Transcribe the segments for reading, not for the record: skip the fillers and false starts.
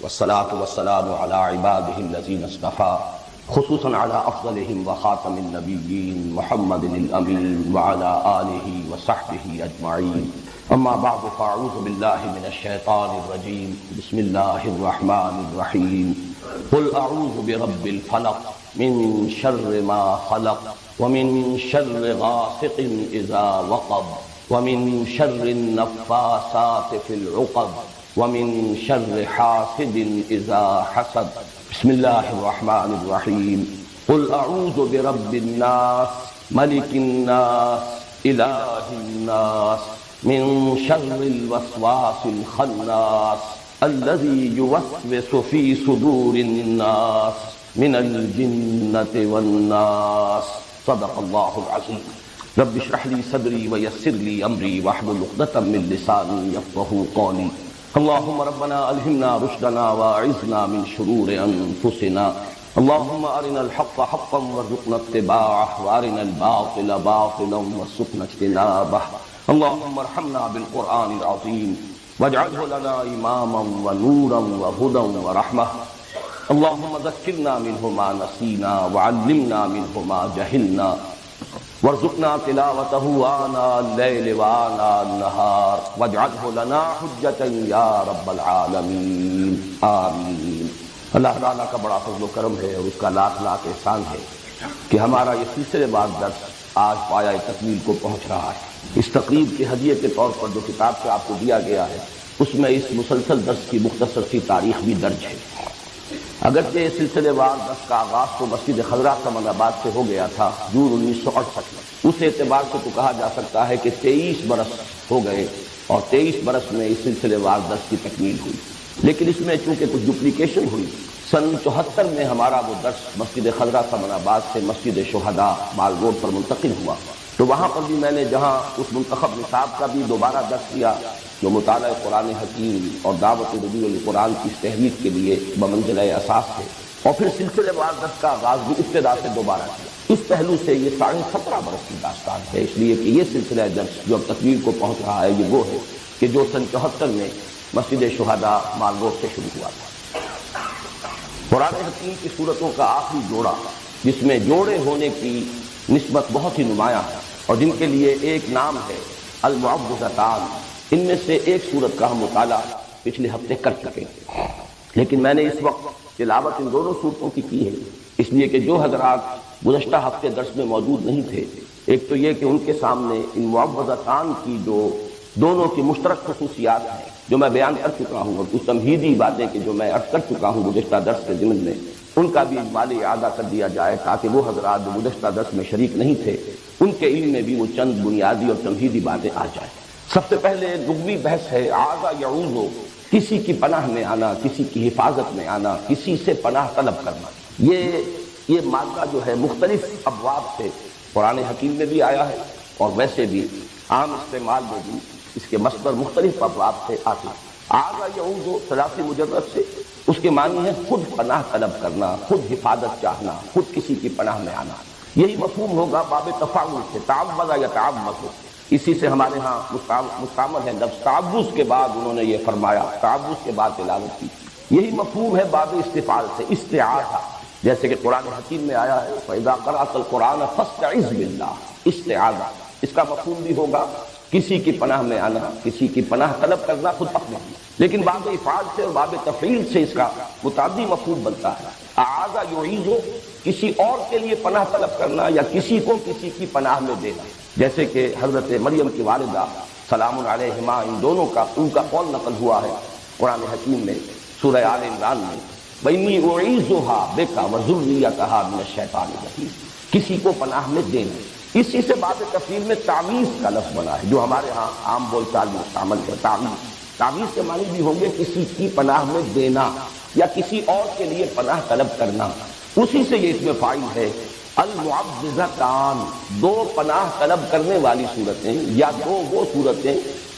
والصلاة والسلام على عباده الذين اصطفى خصوصا على أفضلهم وخاتم النبيين محمد الأمين وعلى آله وصحبه أجمعين. أما بعد فأعوذ بالله من الشيطان الرجيم. بسم الله الرحمن الرحيم. قل أعوذ برب الفلق من شر ما خلق ومن شر غاسق إذا وقب ومن شر النفاثات في العقد ومن شر حاسد إذا حسد. بسم الله الرحمن الرحيم. قل أعوذ برب الناس ملك الناس إله الناس من شر الوسواس الخناس الذي يوسوس في صدور الناس من الجنة والناس. صدق الله العظيم. رب اشرح لي صدري ويسر لي أمري واحلل عقدة من لساني يفقهوا قولي. اللهم ربنا ألهمنا رشدنا وأعذنا من شرور أنفسنا. اللهم أرنا الحق حقا وارزقنا اتباعه وأرنا الباطل باطلا وارزقنا اجتنابه. اللهم ارحمنا بالقرآن العظيم واجعله لنا إماما ونورا وهدى ورحمة. اللهم ذكرنا منه ما نسينا وعلمنا منه ما جهلنا وارزقنا تلاوته آناء الليل وآناء النهار واجعله لنا حجة يا رب العالمین آمین. اللہ تعالیٰ کا بڑا فضل و کرم ہے اور اس کا لاکھ لاکھ احسان ہے کہ ہمارا یہ سلسلے وار درس آج پایہ تکمیل کو پہنچ رہا ہے. اس تقریب کے ہدیے کے طور پر جو کتاب سے آپ کو دیا گیا ہے اس میں اس مسلسل درس کی مختصر سی تاریخ بھی درج ہے. اگرچہ سلسلے وار درس کا آغاز تو مسجد خضرا سمن آباد سے ہو گیا تھا جون 1968 میں. اس اعتبار سے تو کہا جا سکتا ہے کہ 23 برس ہو گئے اور 23 برس میں اس سلسلے وار درس کی تکمیل ہوئی. لیکن اس میں چونکہ کچھ ڈپلیکیشن ہوئی، سن 74 میں ہمارا وہ درس مسجد خضرا سمن آباد سے مسجد شہداء مال روڈ پر منتقل ہوا. تو وہاں پر بھی میں نے جہاں اس منتخب نصاب کا بھی دوبارہ درس کیا جو مطالعہ قرآن حکیم اور دعوت ربیع القرآن کی تحریک کے لیے بمنزلہ اساس ہے، اور پھر سلسلے وار درس کا آغاز بھی ابتدا سے دوبارہ کیا. اس پہلو سے یہ 17.5 برس کی داستان ہے، اس لیے کہ یہ سلسلہ درس جو اب تکمیل کو پہنچ رہا ہے یہ وہ ہے کہ جو سن 74 میں مسجد شہداء مال روڈ سے شروع ہوا تھا. قرآن حکیم کی صورتوں کا آخری جوڑا جس میں جوڑے ہونے کی نسبت بہت ہی نمایاں ہے اور جن کے لیے ایک نام ہے المعوذتان، ان میں سے ایک صورت کا ہم مطالعہ پچھلے ہفتے کر چکے ہیں. لیکن میں نے اس وقت تلاوت ان دونوں صورتوں کی ہے اس لیے کہ جو حضرات گزشتہ ہفتے درس میں موجود نہیں تھے، ایک تو یہ کہ ان کے سامنے ان معوذتان کی جو دونوں کی مشترک خصوصیات ہیں جو میں بیان کر چکا ہوں اور کچھ تمہیدی باتیں کہ جو میں عرض کر چکا ہوں گزشتہ درس کے ضمن میں، ان کا بھی اجمالی اعادہ کر دیا جائے تاکہ وہ حضرات جو گزشتہ درس میں شریک نہیں تھے ان کے علم میں بھی وہ چند بنیادی اور تمہیدی باتیں آ جائیں. سب سے پہلے لغوی بحث ہے عاذ یعوذ، کسی کی پناہ میں آنا، کسی کی حفاظت میں آنا، کسی سے پناہ طلب کرنا. یہ مادہ جو ہے مختلف ابواب سے قرآن حکیم میں بھی آیا ہے اور ویسے بھی عام استعمال میں بھی اس کے مصدر مختلف ابواب سے آتے ہیں. عاذ یعوذ ثلاثی مجرد سے اس کے معنی ہے خود پناہ طلب کرنا، خود حفاظت چاہنا، خود کسی کی پناہ میں آنا. یہی مفہوم ہوگا باب تفاعل سے، تعوذ یا تعوذ، اسی سے ہمارے ہاں مستعمل ہے لفظ تعوذ کے بعد انہوں نے یہ فرمایا، تعوذ کے بعد تلاوت کی. یہی مفہوم ہے باب استفعال سے، استعاذہ، جیسے کہ قرآن حکیم میں آیا ہے فَإِذَا قَرَأْتَ الْقُرْآنَ فَاسْتَعِذْ بِاللَّهِ، استعاذہ. اس کا مفہوم بھی ہوگا کسی کی پناہ میں آنا، کسی کی پناہ طلب کرنا خود اپنے. لیکن باب افعال سے اور باب تفعیل سے اس کا متعدی مفہوم بنتا ہے. اعاذ یعیذ، کسی اور کے لیے پناہ طلب کرنا یا کسی کو کسی کی پناہ میں دینا. جیسے کہ حضرت مریم کی والدہ سلام علیہما، ان دونوں کا ان کا قول نقل ہوا ہے قرآن حکیم میں سورہ آل عمران میں وَإِنِّي أُعِيذُهَا بِكَ وَذُرِّيَّتَهَا مِنَ الشَّيْطَانِ الرَّجِيمِ، کسی کو پناہ میں دینا. اسی سے باب تفعیل میں تعویذ کا لفظ بنا ہے جو ہمارے ہاں عام بول چال میں استعمال ہے. تعویذ کے معنی بھی ہوں گے کسی کی پناہ میں دینا یا کسی اور کے لیے پناہ طلب کرنا. اسی سے یہ اس میں فاعل ہے المعوذتان، دو پناہ طلب کرنے والی صورتیں یا دو وہ صورتیں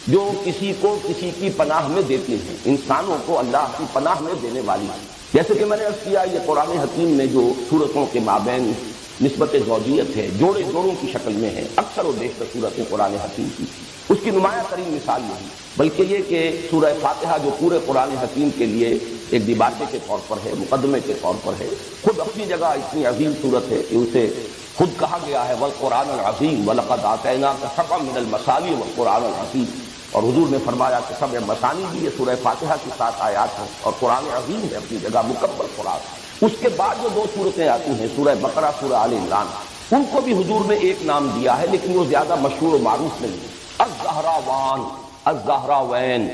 جو کسی کو کسی کی پناہ میں دیتی ہیں، انسانوں کو اللہ کی پناہ میں دینے والی. جیسے کہ میں نے عرض کیا یہ قرآن حکیم میں جو صورتوں کے مابین نسبت زوجیت ہے، جوڑے جوڑوں کی شکل میں ہے، اکثر و بیشتر صورتیں قرآن حکیم کی. اس کی نمایاں ترین مثال نہیں بلکہ یہ کہ سورہ فاتحہ جو پورے قرآن حکیم کے لیے ایک دیباچے کے طور پر ہے، مقدمے کے طور پر ہے، خود اپنی جگہ اتنی عظیم صورت ہے کہ اسے خود کہا گیا ہے والقرآن العظیم وَلَقَدْ آتَيْنَاكَ سَبْعًا مِنَ الْمَثَانِي وَالْقُرْآنَ الْعَظِيمَ، اور حضور نے فرمایا کہ سبع مثانی بھی یہ سورہ فاتحہ کی 7 آیات ہیں، اور قرآن عظیم ہے اپنی جگہ مکمل قرآن۔ اس کے بعد جو 2 صورتیں آتی ہیں سورہ بقرہ، سورہ آل عمران، ان کو بھی حضور نے ایک نام دیا ہے لیکن وہ زیادہ مشہور و معروف نہیں ہے۔ الزہراوان، الزہراوین،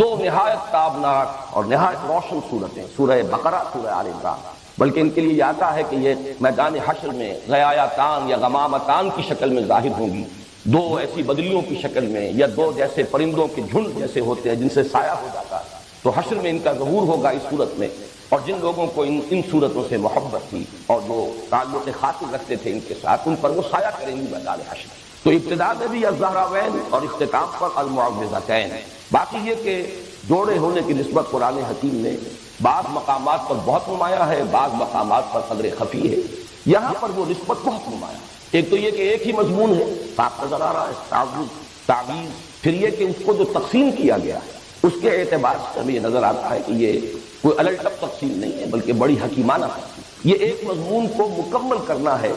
2 نہایت تابناک اور نہایت روشن صورتیں، سورہ بقرہ، سورہ آل عمران، بلکہ ان کے لیے یہ آتا ہے کہ یہ میدان حشر میں غیایتان یا غمامتان کی شکل میں ظاہر ہوں گی، 2 ایسی بدلیوں کی شکل میں، یا 2 جیسے پرندوں کے جھنڈ جیسے ہوتے ہیں جن سے سایہ ہو جاتا ہے، تو حشر میں ان کا ظہور ہوگا اس صورت میں۔ اور جن لوگوں کو ان صورتوں سے محبت تھی اور جو تعلق خاطر رکھتے تھے ان کے ساتھ، ان پر وہ سایہ کریں گی میدان حشر۔ تو ابتدا میں بھی الزہراوین اور اختتام پر المعوذتین۔ باقی یہ کہ جوڑے ہونے کی نسبت قرآن حکیم میں بعض مقامات پر بہت نمایاں ہے، بعض مقامات پر قدر خفی ہے، یہاں پر وہ نسبت بہت نمایاں ہے۔ ایک تو یہ کہ ایک ہی مضمون ہے، صاف نظر آ رہا ہے، تعویذ، پھر یہ کہ اس کو جو تقسیم کیا گیا ہے اس کے اعتبار سے ہمیں یہ نظر آتا ہے کہ یہ کوئی الٹ ٹپ تقسیم نہیں ہے بلکہ بڑی حکیمانہ تقسیم۔ یہ ایک مضمون کو مکمل کرنا ہے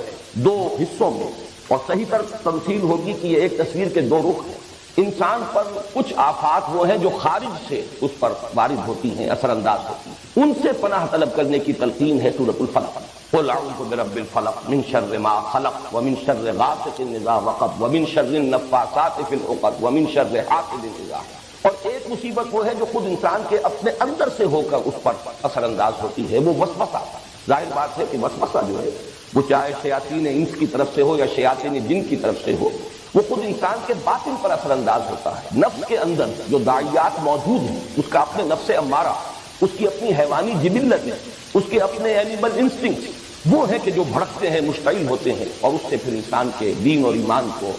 2 حصوں میں، اور صحیح تر تمثیل ہوگی کہ یہ ایک تصویر کے 2 رخ ہیں۔ انسان پر کچھ آفات وہ ہیں جو خارج سے اس پر وارد ہوتی ہیں، اثر انداز ہوتی ہیں، ان سے پناہ طلب کرنے کی تلقین ہے سورۃ الفلق۔ قل اعوذ برب الفلق من شر ما خلق ومن شر غاسق اذا وقب ومن شر النفاثات في العقد ومن شر حاسد اذا حسد۔ اور ایک مصیبت وہ ہے جو خود انسان کے اپنے اندر سے ہو کر اس پر اثر انداز ہوتی ہے، وہ وسوسہ۔ ظاہر بات ہے کہ وسوسہ جو ہے وہ چاہے شیاطین انس کی طرف سے ہو یا شیاطین جن کی طرف سے ہو، وہ خود انسان کے باطن پر اثر انداز ہوتا ہے۔ نفس کے اندر جو داعیات موجود ہیں، اس کا اپنے نفس امارہ، اس کی اپنی حیوانی جبلت ہے، اس کے اپنے اینیمل انسٹنکٹ، وہ ہیں کہ جو بھڑکتے ہیں، مشتعل ہوتے ہیں، اور اس سے پھر انسان کے دین اور ایمان کو،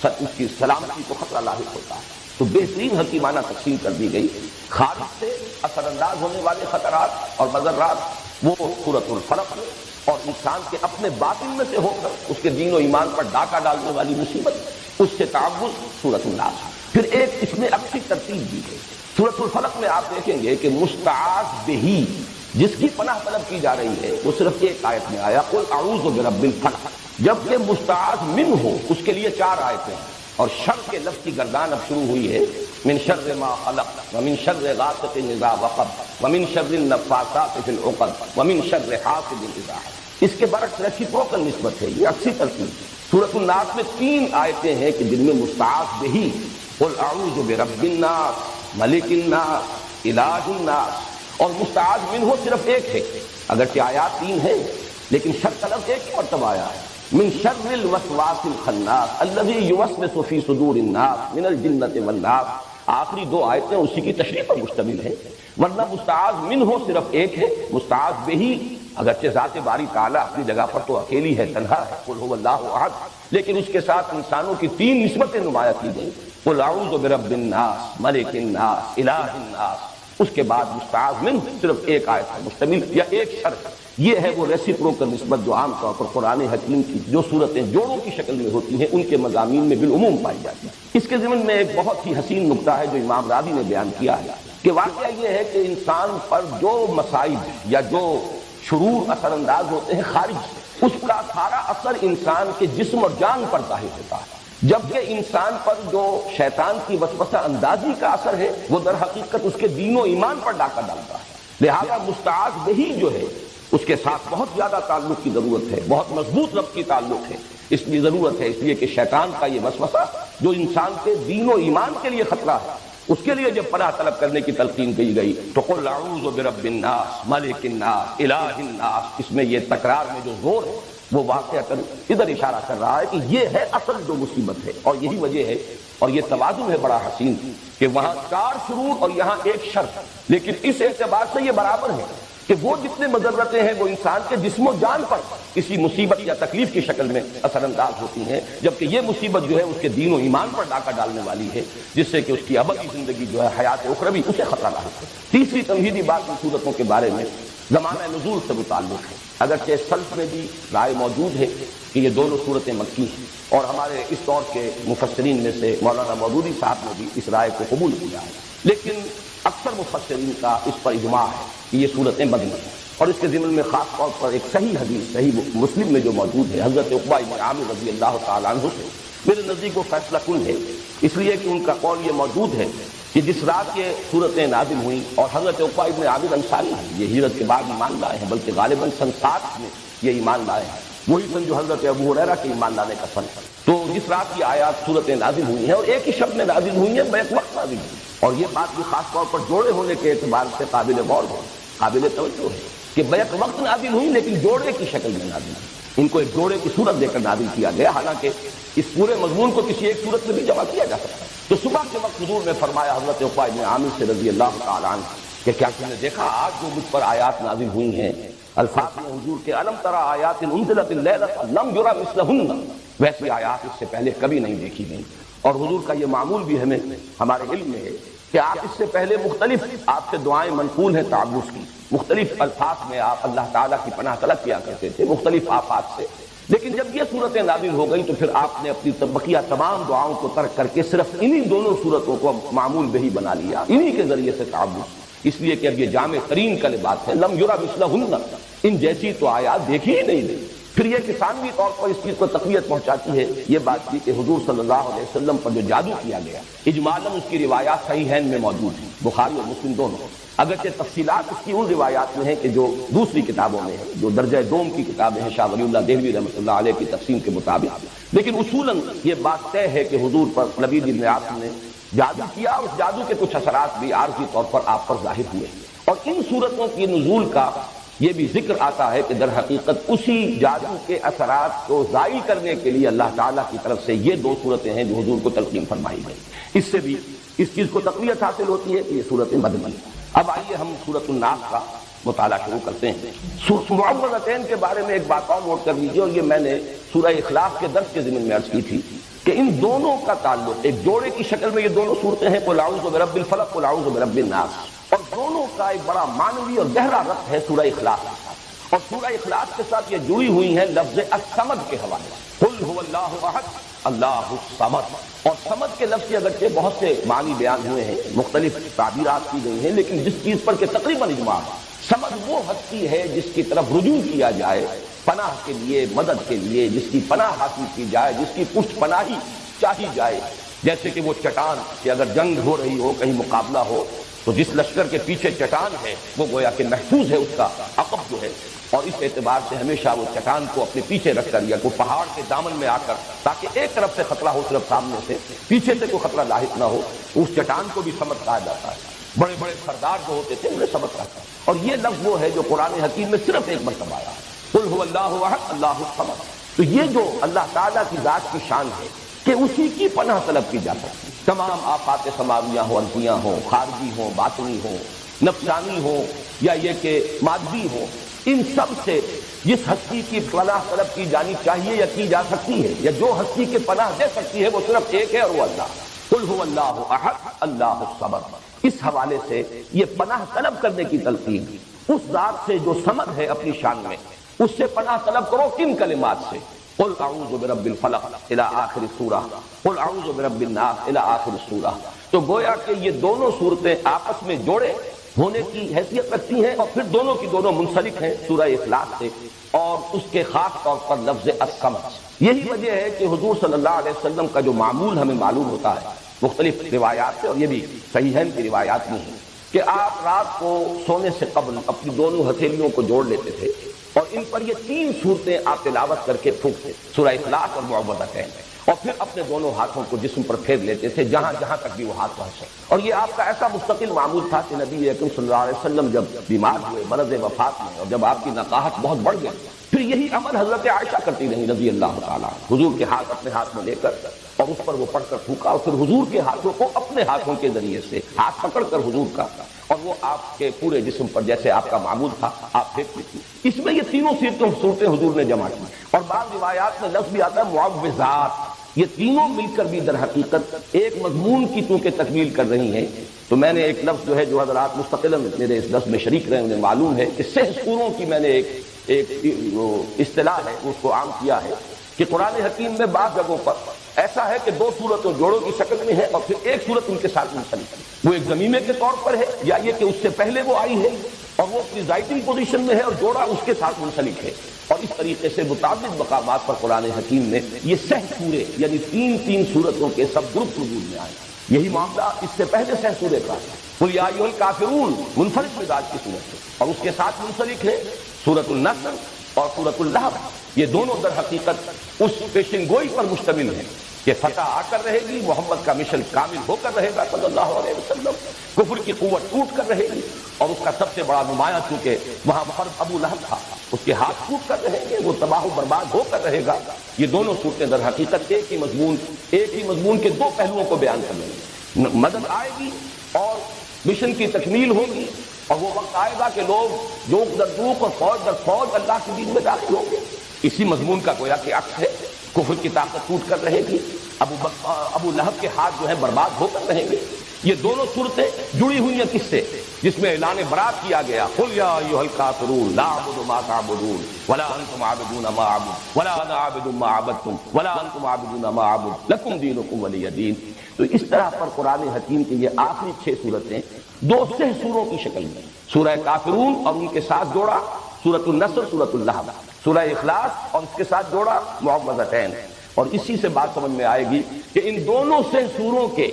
اس کی سلامتی کو خطرہ لاحق ہوتا ہے۔ تو بہترین حکیمانہ تقسیم کر دی گئی۔ خارج سے اثر انداز ہونے والے خطرات اور مضرات وہ سورۃ الفلق میں، اور انسان کے اپنے باطن میں سے ہو کر اس کے دین و ایمان پر ڈاکہ ڈالنے والی مصیبت، اس سے تعوذ سورۃ الناس۔ پھر ایک اس میں اچھی ترتیب دی گئی۔ سورۃ الفلق میں آپ دیکھیں گے کہ مستعاذ بہ، جس کی پناہ طلب کی جا رہی ہے، وہ صرف ایک آیت میں آیا، قل اعوذ برب الفلق، جبکہ مستعاذ من ہو اس کے لیے 4 آیتیں ہیں، اور شر کے لفظ کی گردان اب شروع ہوئی ہے، من شر ما خلق ومن شر غاسق اذا وقب ومن شر النفاثات في العقد ومن شر حاسد اذا حسد۔ اس کے برعکس ریسیپروکل نسبت ہے، یہ عکسی ترتیب۔ سورۃ الناس میں 3 آیتیں ہیں کہ جن میں مستعاذ بہ، قل اعوذ برب الناس ملک الناس الہ الناس، اور مستعاذ منہ صرف ایک ہے، اگرچہ آیات 3 ہیں لیکن شر کا لفظ ایک ہی مرتبہ آیا ہے، من شر الوسواس الخناس الذي يوسوس في صدور الناس من الجنة والناس۔ آخری 2 آیتیں اسی کی تشریح پر مشتمل ہیں، ورنہ مستعاذ منہ صرف ایک ہے، مستعاذ بہ اگرچہ ذات باری تعالیٰ اپنی جگہ پر تو اکیلی ہے، تنہا ہے، قل هو اللہ احد، لیکن اس کے ساتھ انسانوں کی 3 نسبتیں نمایاں کی گئی، قل اعوذ برب الناس ملک الناس الہ الناس۔ اس کے بعد مستعاذ من صرف ایک آیت پر مشتمل یا ایک شرط۔ یہ ہے وہ ریسیپروکل نسبت جو عام طور پر قرآن حکیم کی جو صورتیں جوڑوں کی شکل میں ہوتی ہیں ان کے مضامین میں بالعموم پائی جاتی ہیں۔ اس کے ضمن میں ایک بہت ہی حسین نکتہ ہے جو امام راضی نے بیان کیا ہے کہ واقعہ یہ ہے کہ انسان پر جو مصائب یا جو شرور اثر انداز ہوتے ہیں خارج سے، اس کا سارا اثر انسان کے جسم اور جان پر ظاہر ہوتا ہے، جبکہ انسان پر جو شیطان کی وسوسہ اندازی کا اثر ہے وہ در حقیقت اس کے دین و ایمان پر ڈاکہ ڈالتا ہے۔ لہذا مستعاذ بہ جو ہے اس کے ساتھ بہت زیادہ تعلق کی ضرورت ہے، بہت مضبوط ربط کی تعلق ہے، اس لیے ضرورت ہے، اس لیے کہ شیطان کا یہ وسوسہ جو انسان کے دین و ایمان کے لیے خطرہ ہے، اس کے لیے جب پناہ طلب کرنے کی تلقین کی گئی تو قل اعوذ برب الناس ملک الناس الہ الناس، اس میں یہ تکرار میں جو زور ہے وہ واقعتاً ادھر اشارہ کر رہا ہے کہ یہ ہے اصل جو مصیبت ہے، اور یہی وجہ ہے، اور یہ توازن ہے بڑا حسین کہ وہاں 4 شرور اور یہاں ایک شر، لیکن اس اعتبار سے یہ برابر ہے کہ وہ جتنے مضرتیں ہیں وہ انسان کے جسم و جان پر کسی مصیبت یا تکلیف کی شکل میں اثر انداز ہوتی ہیں، جبکہ یہ مصیبت جو ہے اس کے دین و ایمان پر ڈاکہ ڈالنے والی ہے، جس سے کہ اس کی ابدی زندگی جو ہے حیات اخروی اسے خطرہ لاحق ہے۔ تیسری تمہیدی بات ان صورتوں کے بارے میں زمانہ نزول سے متعلق ہے، اگرچہ سلف میں بھی رائے موجود ہے کہ یہ دونوں صورتیں مکی ہیں، اور ہمارے اس دور کے مفسرین میں سے مولانا مودودی صاحب نے بھی اس رائے کو قبول کیا ہے، لیکن اکثر مفسرین کا اس پر اجماع ہے کہ یہ صورتیں مدنی ہیں، اور اس کے ضمن میں خاص طور پر ایک صحیح حدیث صحیح مسلم میں جو موجود ہے حضرت عقبہ بن عامر رضی اللہ تعالیٰ عنہ سے، میرے نزدیک وہ فیصلہ کن ہے، اس لیے کہ ان کا قول یہ موجود ہے کہ جس رات یہ صورتیں نازل ہوئیں، اور حضرت عقبہ بن عامر انصاری یہ ہجرت کے بعد ایمان لائے ہیں، بلکہ غالباً سن 7 میں یہ ایمان لائے ہیں، وہی سن جو حضرت ابو ہریرہ کے ایمان لانے کا سن۔ تو جس رات کی آیات صورتیں نازل ہوئی ہیں اور ایک ہی شب میں نازل ہوئی ہیں، بیک وقت نازل ہوئی، اور یہ بات بھی خاص طور پر جوڑے ہونے کے اعتبار سے قابل غور ہے، قابل توجہ ہے کہ بیک وقت نازل ہوئی لیکن جوڑے کی شکل میں نازل ہوئی، ان کو ایک جوڑے کی صورت دے کر نازل کیا گیا، حالانکہ اس پورے مضمون کو کسی ایک صورت میں بھی جمع کیا جا سکتا ہے۔ تو صبح کے وقت حضور نے فرمایا حضرت عقبہ بن عامر سے رضی اللہ تعالیٰ عنہ کہ کیا تم نے دیکھا آج جو مجھ پر آیات نازل ہوئی ہیں، الفاظ میں حضور کے الم تری آیات انزلت اللیلۃ لم یری مثلہن، ویسی آیات اس سے پہلے کبھی نہیں دیکھی گئی، اور حضور کا یہ معمول بھی ہمارے علم میں ہے کہ آپ اس سے پہلے مختلف آپ سے دعائیں منقول ہیں تعوذ کی، مختلف الفاظ میں آپ اللہ تعالیٰ کی پناہ طلب کیا کرتے تھے مختلف آفات سے، لیکن جب یہ صورتیں نازل ہو گئیں تو پھر آپ نے اپنی بقیہ تمام دعاؤں کو ترک کر کے صرف انہی دونوں صورتوں کو معمول بہی بنا لیا، انہی کے ذریعے سے تعوذ، اس لیے کہ اب یہ جامع ترین کلمات ہے، لم یری مثلہن، ان جیسی تو آیات دیکھی ہی نہیں گئی۔ پھر یہ کہ ثانوی طور پر اس چیز کو تقویت پہنچاتی ہے یہ بات کی کہ حضور صلی اللہ علیہ وسلم پر جو جادو کیا گیا اجمالاً اس کی روایات صحیحین میں موجود ہیں، بخاری اور مسلم دونوں، اگرچہ تفصیلات اس کی ان روایات میں ہیں کہ جو دوسری کتابوں میں ہیں، جو درجہ دوم کی کتابیں ہیں شاہ ولی اللہ دہلوی رحمۃ اللہ علیہ کی تقسیم کے مطابق، لیکن اصولاً یہ بات طے ہے کہ حضور پر لبید بن عاصم نے جادو کیا، اور اس جادو کے کچھ اثرات بھی عارضی طور پر آپ پر ظاہر ہوئے، اور ان صورتوں کی نزول کا یہ بھی ذکر آتا ہے کہ در حقیقت اسی جادو کے اثرات کو زائل کرنے کے لیے اللہ تعالیٰ کی طرف سے یہ دو صورتیں ہیں جو حضور کو تلقین فرمائی گئی، اس سے بھی اس چیز کو تقویت حاصل ہوتی ہے کہ یہ صورتیں مدنی ہیں۔ اب آئیے ہم سورۃ الناس کا مطالعہ شروع کرتے ہیں۔ معوذتین کے بارے میں ایک بات اور نوٹ کر لیجیے، اور یہ میں نے سورہ اخلاص کے درس کے ضمن میں عرض کی تھی کہ ان دونوں کا تعلق ایک جوڑے کی شکل میں یہ دونوں صورتیں ہیں، قل اعوذ برب الفلق قل اعوذ برب الناس، اور دونوں کا ایک بڑا معنوی اور گہرا ربط ہے سورہ اخلاص کے ساتھ، اور سورہ اخلاص کے ساتھ یہ جڑی ہوئی ہیں لفظ الصمد کے حوالے سے، قل هو اللہ احد اللہ الصمد، اور صمد کے لفظ کے اگرچہ بہت سے معنی بیان ہوئے ہیں، مختلف تعبیرات کی گئی ہیں، لیکن جس چیز پر کہ تقریباً اجماع ہے، صمد وہ ہستی ہے جس کی طرف رجوع کیا جائے پناہ کے لیے، مدد کے لیے، جس کی پناہ حاصل کی جائے، جس کی پشت پناہی چاہی جائے، جیسے کہ وہ چٹان کہ اگر جنگ ہو رہی ہو، کہیں مقابلہ ہو، تو جس لشکر کے پیچھے چٹان ہے وہ گویا کہ محفوظ ہے اس کا عقب جو ہے، اور اس اعتبار سے ہمیشہ وہ چٹان کو اپنے پیچھے رکھ کر یا کوئی پہاڑ کے دامن میں آ کر، تاکہ ایک طرف سے خطرہ ہو صرف سامنے سے، پیچھے سے کوئی خطرہ لاحق نہ ہو، اس چٹان کو بھی صمد کہا جاتا ہے۔ بڑے بڑے سردار جو ہوتے تھے انہیں صمد کہا، اور یہ لفظ وہ ہے جو قرآن حکیم میں صرف ایک مرتبہ آیا ہے، قل هو اللہ احد اللہ الصمد۔ تو یہ جو اللہ تعالیٰ کی ذات کی شان ہے کہ اسی کی پناہ طلب کی جا سکتی، تمام آفات سماویہ ہوں، ارضیہ ہوں، خارجی ہوں، باطنی ہوں، نفسانی ہوں، یا یہ کہ مادی ہوں، ان سب سے جس ہستی کی پناہ طلب کی جانی چاہیے یا کی جا سکتی ہے، یا جو ہستی کے پناہ دے سکتی ہے، وہ صرف ایک ہے اور وہ اللہ، قل هو اللہ احد اللہ الصمد۔ اس حوالے سے یہ پناہ طلب کرنے کی تلقین اس ذات سے جو صمد ہے اپنی شان میں، اس سے پناہ طلب کرو کن کلمات سے؟ قل اعوذ برب الفلق الى آخر السورہ، قل اعوذ برب الناس الى آخر السورہ۔ تو گویا کہ یہ دونوں صورتیں آپس میں جوڑے ہونے کی حیثیت رکھتی ہیں، اور پھر دونوں کی دونوں منسلک ہیں سورہ اخلاص سے، اور اس کے خاص طور پر لفظ الصمد۔ یہی وجہ ہے کہ حضور صلی اللہ علیہ وسلم کا جو معمول ہمیں معلوم ہوتا ہے مختلف روایات سے، اور یہ بھی صحیحین کی روایات میں ہے کہ آپ رات کو سونے سے قبل اپنی دونوں ہتھیلیوں کو جوڑ لیتے تھے، اور ان پر یہ 3 صورتیں آپ تلاوت کر کے پھونکتے، سورہ اخلاص اور معوذتین، اور پھر اپنے دونوں ہاتھوں کو جسم پر پھیر لیتے تھے جہاں جہاں تک بھی وہ ہاتھ پہنچے۔ اور یہ آپ کا ایسا مستقل معمول تھا کہ نبی اکرم صلی اللہ علیہ وسلم جب بیمار ہوئے مرض وفات میں، اور جب آپ کی نقاہت بہت بڑھ گئی، پھر یہی عمل حضرت عائشہ کرتی رہی رضی اللہ تعالیٰ، حضور کے ہاتھ اپنے ہاتھ میں لے کر اور اس پر وہ پڑھ کر پھونکا، اور پھر حضور کے ہاتھوں کو اپنے ہاتھوں کے ذریعے سے ہاتھ پکڑ کر حضور کا، اور وہ آپ کے پورے جسم پر جیسے آپ کا معمول تھا آپ پھینکتی تھی۔ اس میں یہ تینوں صورتیں حضور نے جمع کی، اور بعض روایات میں لفظ بھی آتا ہے معوذات، یہ تینوں مل کر بھی در حقیقت ایک مضمون کی چونکہ تکمیل کر رہی ہیں۔ تو میں نے ایک لفظ جو ہے جو حضرات مستقلاً میرے اس درس میں شریک رہے انہیں معلوم ہے کہ 6 سوروں کی میں نے ایک اصطلاح ہے اس کو عام کیا ہے کہ قرآن حکیم میں بعض جگہوں پر ایسا ہے کہ دو صورتوں جوڑوں کی شکل میں ہے اور پھر ایک صورت ان کے ساتھ منسلک ہے، وہ ایک ضمیمے کے طور پر ہے یا یہ کہ اس سے پہلے وہ آئی ہے اور وہ پریزائڈنگ پوزیشن میں ہے اور جوڑا اس کے ساتھ منسلک ہے۔ اور اس طریقے سے متعدد مقامات پر قرآن حکیم میں یہ سہ سورے یعنی تین صورتوں کے سب گروپ وجود میں آئے۔ یہی معاملہ اس سے پہلے سہ سورے کا ہے، قل یا ایھا الکافرون منفرد مزاج کی صورت ہے، اور اس کے ساتھ منسلک ہے سورۃ النصر اور سورۃ اللہب۔ یہ دونوں در حقیقت اس پیشن گوئی پر مشتمل ہیں کہ فتح آ کر رہے گی، محمد کا مشن کامل ہو کر رہے گا صلی اللہ علیہ وسلم، کفر کی قوت ٹوٹ کر رہے گی، اور اس کا سب سے بڑا نمایاں چونکہ وہاں فرد ابو لہب تھا، اس کے ہاتھ ٹوٹ کر رہیں گے، وہ تباہ و برباد ہو کر رہے گا۔ یہ دونوں صورتیں در حقیقت ایک ہی مضمون کے دو پہلوؤں کو بیان کر رہی ہیں۔ مدد آئے گی اور مشن کی تکمیل ہوگی، اور وہ وقت آئے گا کہ لوگ جوک در جوک اور فوج در فوج اللہ کے دین میں داخل ہوں گے۔ اسی مضمون کا گویا کہ عکس ہے، کفر کی طاقت ٹوٹ کر رہے گی، ابو لہب کے ہاتھ جو ہے برباد ہو کر رہیں گے۔ یہ دونوں صورتیں جڑی ہوئی ہیں کس سے؟ جس میں اعلان برات کیا گیا، قل یا ایھا الکافرون لا اعبد ما تعبدون ولا انتم عابدون ما اعبد ولا انا عابد ما عبدتم ولا انتم عابدون ما اعبد لکم دینکم ولی دین۔ تو اس طرح پر قرآن حکیم کی یہ آخری 6 صورتیں دو سہ سوروں کی شکل میں، سورہ کافرون اور ان کے ساتھ جوڑا سورۃ النصر سورۃ اللہب، سورہ اخلاص اور اس کے ساتھ جوڑا معوذتین۔ اور اسی سے بات سمجھ میں آئے گی کہ ان دونوں سہ سوروں کے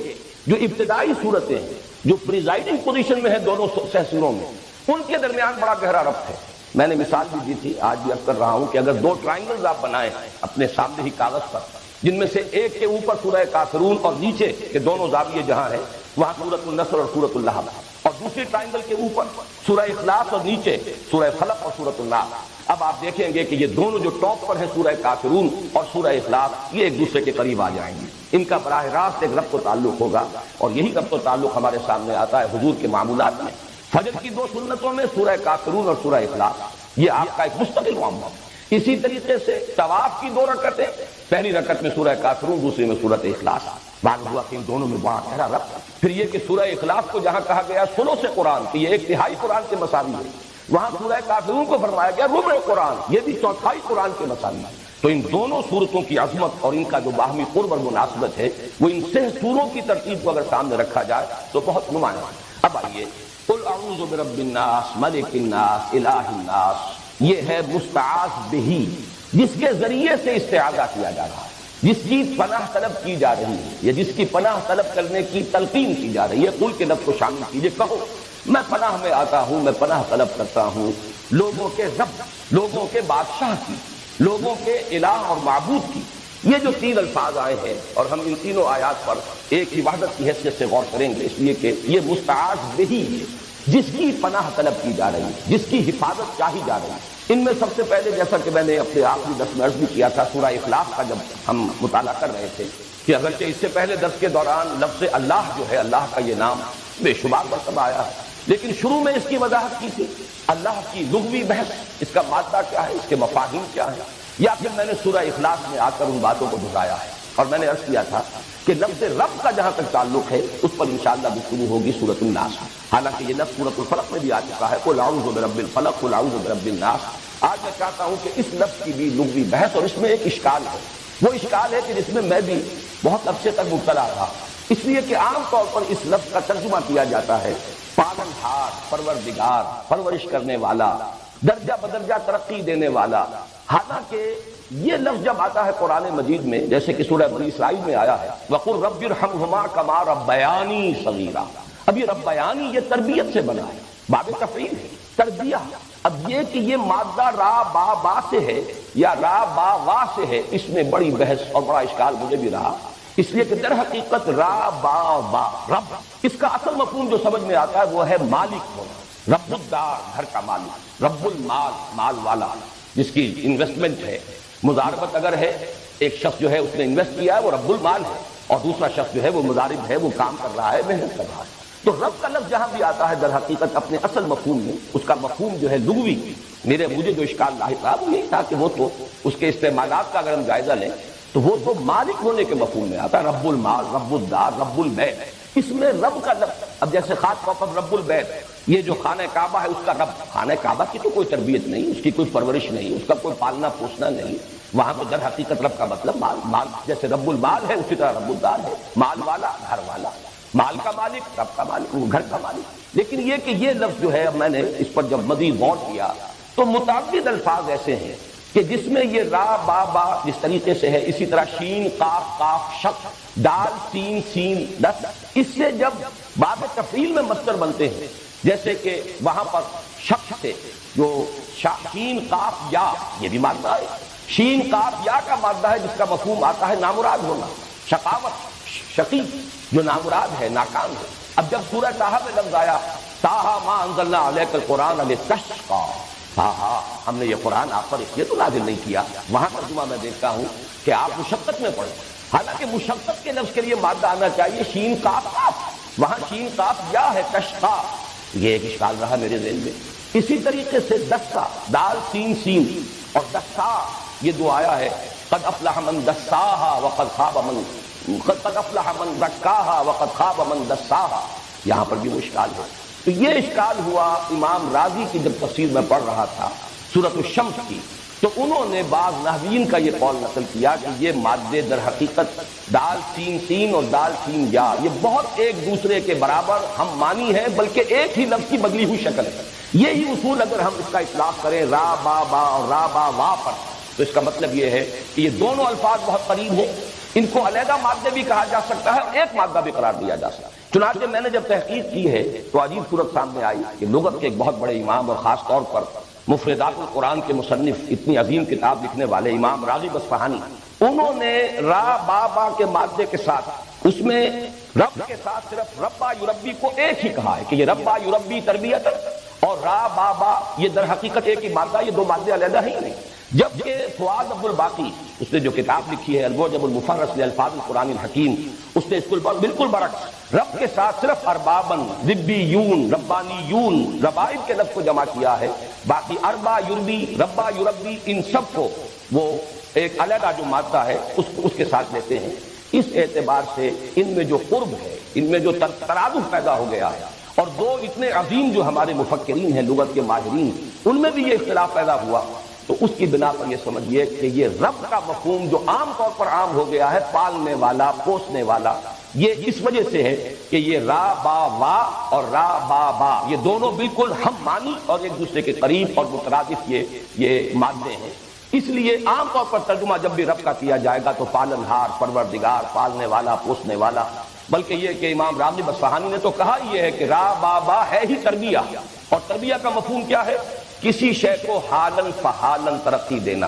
جو ابتدائی صورتیں ہیں جو پریزائڈنگ پوزیشن میں ہیں دونوں سہ سوروں میں، ان کے درمیان بڑا گہرا ربط ہے۔ میں نے مثال بھی دی تھی، آج بھی عرض کر رہا ہوں کہ اگر 2 ٹرائنگلز آپ بنائیں اپنے سامنے ہی کاغذ پر، جن میں سے ایک کے اوپر سورہ کافرون اور نیچے کے دونوں زاویے جہاں ہیں وہاں سورۃ النصر اور سورۃ اللہب، اور دوسری ٹرائنگل کے اوپر سورہ اخلاص اور نیچے سورہ فلق اور سورۃ الناس، اب آپ دیکھیں گے کہ یہ دونوں جو ٹاپ پر ہیں سورہ کافرون اور سورہ اخلاص، یہ ایک دوسرے کے قریب آ جائیں گے، ان کا براہ راست ایک ربط و تعلق ہوگا۔ اور یہی ربط و تعلق ہمارے سامنے آتا ہے حضور کے معمولات میں۔ فجر کی 2 سنتوں میں سورہ کافرون اور سورہ اخلاص، یہ آپ کا ایک مستقل معاملہ۔ اسی طریقے سے طواف کی 2 رکعتیں، پہلی رکعت میں سورہ کافرون، دوسری میں سورۃ اخلاص، معلوم ہوا کہ ان دونوں میں بڑا گہرا ربط۔ پھر یہ کہ سورہ اخلاص کو جہاں کہا گیا ثلث قرآن کہ یہ 1/3 قرآن کے مساوی ہے، وہاں سورہ کافرون کو فرمایا گیا ربع قرآن، یہ بھی 1/4 قرآن کے مساوی ہے۔ تو ان دونوں صورتوں کی عظمت اور ان کا جو باہمی قرب اور مناسبت ہے وہ ان 6 سوروں کی ترتیب کو اگر سامنے رکھا جائے تو بہت نمایاں ہے۔ اب آئیے، قل اعوذ برب الناس ملک الناس الہ الناس، یہ ہے مستعاذ بہ، جس کے ذریعے سے استعاذہ کیا جا رہا ہے، جس کی پناہ طلب کی جا رہی ہے یا جس کی پناہ طلب کرنے کی تلقین کی جا رہی ہے۔ قل کے لفظ کو شامل کیجئے، کہو میں پناہ میں آتا ہوں، میں پناہ طلب کرتا ہوں لوگوں کے رب، لوگوں کے بادشاہ کی، لوگوں کے الہ اور معبود کی۔ یہ جو 3 الفاظ آئے ہیں اور ہم ان تینوں آیات پر ایک ہی وحدت کی حیثیت سے غور کریں گے، اس لیے کہ یہ مستعاذ بہ ہے، جس کی پناہ طلب کی جا رہی ہے، جس کی حفاظت چاہی جا رہی ہے۔ ان میں سب سے پہلے جیسا کہ میں نے اپنے آخری درس میں عرض بھی کیا تھا، سورہ اخلاص کا جب ہم مطالعہ کر رہے تھے کہ اگرچہ اس سے پہلے درس کے دوران لفظ اللہ جو ہے، اللہ کا یہ نام بے شمار مرتبہ آیا ہے، لیکن شروع میں اس کی وضاحت کی تھی، اللہ کی لغوی بحث، اس کا مادہ کیا ہے، اس کے مفاہیم کیا ہے، یا پھر میں نے سورہ اخلاص میں آ کر ان باتوں کو دہرایا ہے۔ اور میں نے عرض کیا تھا کہ لفظ رب کا جہاں تک تعلق ہے اس پر انشاءاللہ گفتگو ہوگی سورۃ الناس، حالانکہ یہ لفظ سورۃ الفلق میں بھی آ چکا ہے، قل اعوذ برب الفلق قل اعوذ برب الناس۔ آج میں چاہتا ہوں کہ اس لفظ کی بھی لغوی بحث، اور اس میں ایک اشکال ہے، وہ اشکال ہے کہ جس میں میں بھی بہت عرصے تک مبتلا رہا، اس لیے کہ عام طور پر اس لفظ کا ترجمہ کیا جاتا ہے پالن ہار، پروردگار، پرورش کرنے والا، درجہ بدرجہ ترقی دینے والا۔ حالانکہ یہ لفظ جب آتا ہے قرآن مجید میں، جیسے کہ سورہ بنی اسرائیل میں آیا ہے وَقُلْ رَبِّ ارْحَمْهُمَا كَمَا رَبَّيَانِي صَغِيرًا، اب یہ ربیانی یہ تربیت سے بنا ہے، باب تفعیل ہے، تربیہ۔ اب یہ کہ یہ مادہ را با با سے ہے یا را با وا سے ہے، اس میں بڑی بحث اور بڑا اشکال مجھے بھی رہا، اس لیے کہ در حقیقت را با وا رب، اس کا اصل مفہوم جو سمجھ میں آتا ہے وہ ہے مالک ہونا، رب الدار، گھر کا مالک، رب المال، مال والا، جس کی انویسٹمنٹ ہے، مضاربت اگر ہے، ایک شخص جو ہے اس نے انویسٹ کیا ہے وہ رب المال ہے، اور دوسرا شخص جو ہے وہ مضارب ہے، وہ کام کر رہا ہے، محنت کر رہا ہے۔ تو رب کا لفظ جہاں بھی آتا ہے در حقیقت اپنے اصل مفہوم میں اس کا مفہوم جو ہے لغوی، مجھے جو اشکال لاحق رہا وہ یہی تھا کہ وہ تو اس کے استعمالات کا اگر ہم جائزہ لیں تو وہ تو مالک ہونے کے مفہوم میں آتا ہے، رب المال، رب الدار، رب البیت، اس میں رب کا لفظ، اب جیسے خاص طور پر رب البیت، یہ جو خانہ کعبہ ہے اس کا رب، خانہ کعبہ کی تو کوئی تربیت نہیں، اس کی کوئی پرورش نہیں، اس کا کوئی پالنا پوسنا نہیں، وہاں تو در حقیقت رب کا مطلب مال، جیسے رب المال ہے اسی طرح رب الدار ہے، مال والا، گھر والا، مال کا مالک، رب کا مالک، وہ گھر کا مالک۔ لیکن یہ کہ یہ لفظ جو ہے، اب میں نے اس پر جب مزید غور کیا تو متعدد الفاظ ایسے ہیں کہ جس میں یہ را با با جس طریقے سے ہے، اسی طرح شین قاف قاف شق، دال سین سین دس، اس سے جب باب تفعیل میں مصدر بنتے ہیں، جیسے کہ وہاں پر شق سے جو شین قاف یا، یہ بھی مادہ ہے، شین قاف یا کا مادہ ہے جس کا مفہوم آتا ہے نامراد ہونا، شقاوت، شقی جو نامراد ہے، ناکام ہے۔ اب جب سورہ طٰہٰ میں لفظ آیا طٰہٰ ما انزلنا علیک القرآن لتشقیٰ، ہاں ہم نے یہ قرآن آپ پر اس لیے تو نازل نہیں کیا، وہاں ترجمہ میں دیکھتا ہوں کہ آپ مشقت میں پڑھیں، حالانکہ مشقت کے لفظ کے لیے مادہ آنا چاہیے شین قاف قاف، وہاں شین قاف یا ہے تشقیٰ، یہ ایک اشکال رہا میرے ذہن میں۔ اسی طریقے سے دسا، دال سین سین اور دسا، یہ دو آیا ہے قد افلح من دساہا وقد خاب من، قد افلح من زکاہا وقد خاب من دساہا، یہاں پر بھی وہ اشکال ہے۔ تو یہ اشکال ہوا امام راضی کی جب تفسیر میں پڑھ رہا تھا سورۃ الشمس کی، تو انہوں نے بعض نحویین کا یہ قول نقل کیا کہ یہ مادے در حقیقت دال سین سین اور دال سین یا، یہ بہت ایک دوسرے کے برابر ہم مانی ہے، بلکہ ایک ہی لفظ کی بدلی ہوئی شکل ہے۔ یہی اصول اگر ہم اس کا اطلاق کریں را با با اور را با وا پر، تو اس کا مطلب یہ ہے کہ یہ دونوں الفاظ بہت قریب ہیں، ان کو علیحدہ مادے بھی کہا جا سکتا ہے اور ایک مادہ بھی قرار دیا جا سکتا ہے۔ چنانچہ میں نے جب تحقیق کی ہے تو عجیب صورت سامنے آئی کہ لغت کے ایک بہت بڑے امام اور خاص طور پر مفردات القرآن کے مصنف، اتنی عظیم کتاب لکھنے والے امام راغب اصفہانی، انہوں نے را با با کے مادے کے ساتھ اس میں رب کے ساتھ صرف ربا یربی کو ایک ہی کہا ہے کہ یہ ربا یربی تربیت، اور را با با یہ در حقیقت ایک ہی مادہ، یہ دو مادے علیحدہ ہی نہیں۔ جبکہ فؤاد عبد الباقی، اس نے جو کتاب لکھی ہے المعجم المفرس لالفاظ القرآن الحکیم، اس نے اس کو بالکل برعکس رب کے ساتھ صرف اربابن، ربیون، ربانیون، ربائب کے لفظ کو جمع کیا ہے، باقی اربا یربی، ربا یربی، ان سب کو وہ ایک علیحدہ جو مادہ ہے اس کے ساتھ لیتے ہیں۔ اس اعتبار سے ان میں جو قرب ہے، ان میں جو ترادف پیدا ہو گیا ہے، اور دو اتنے عظیم جو ہمارے مفکرین ہیں لغت کے ماہرین، ان میں بھی یہ اختلاف پیدا ہوا، تو اس کی بنا پر یہ سمجھیے کہ یہ رب کا مفہوم جو عام طور پر عام ہو گیا ہے، پالنے والا، پوسنے والا، یہ اس وجہ سے ہے کہ یہ را با وا اور را با با یہ دونوں بالکل ہم مانی اور ایک دوسرے کے قریب اور مترادف یہ مادے ہیں۔ اس لیے عام طور پر ترجمہ جب بھی رب کا کیا جائے گا تو پالن ہار، پروردگار، پالنے والا، پوسنے والا، بلکہ یہ کہ امام راغب اصفہانی نے تو کہا یہ ہے کہ را با با ہے ہی تربیہ، اور تربیہ کا مفہوم کیا ہے؟ کسی شے کو حالن فحالن ترقی دینا،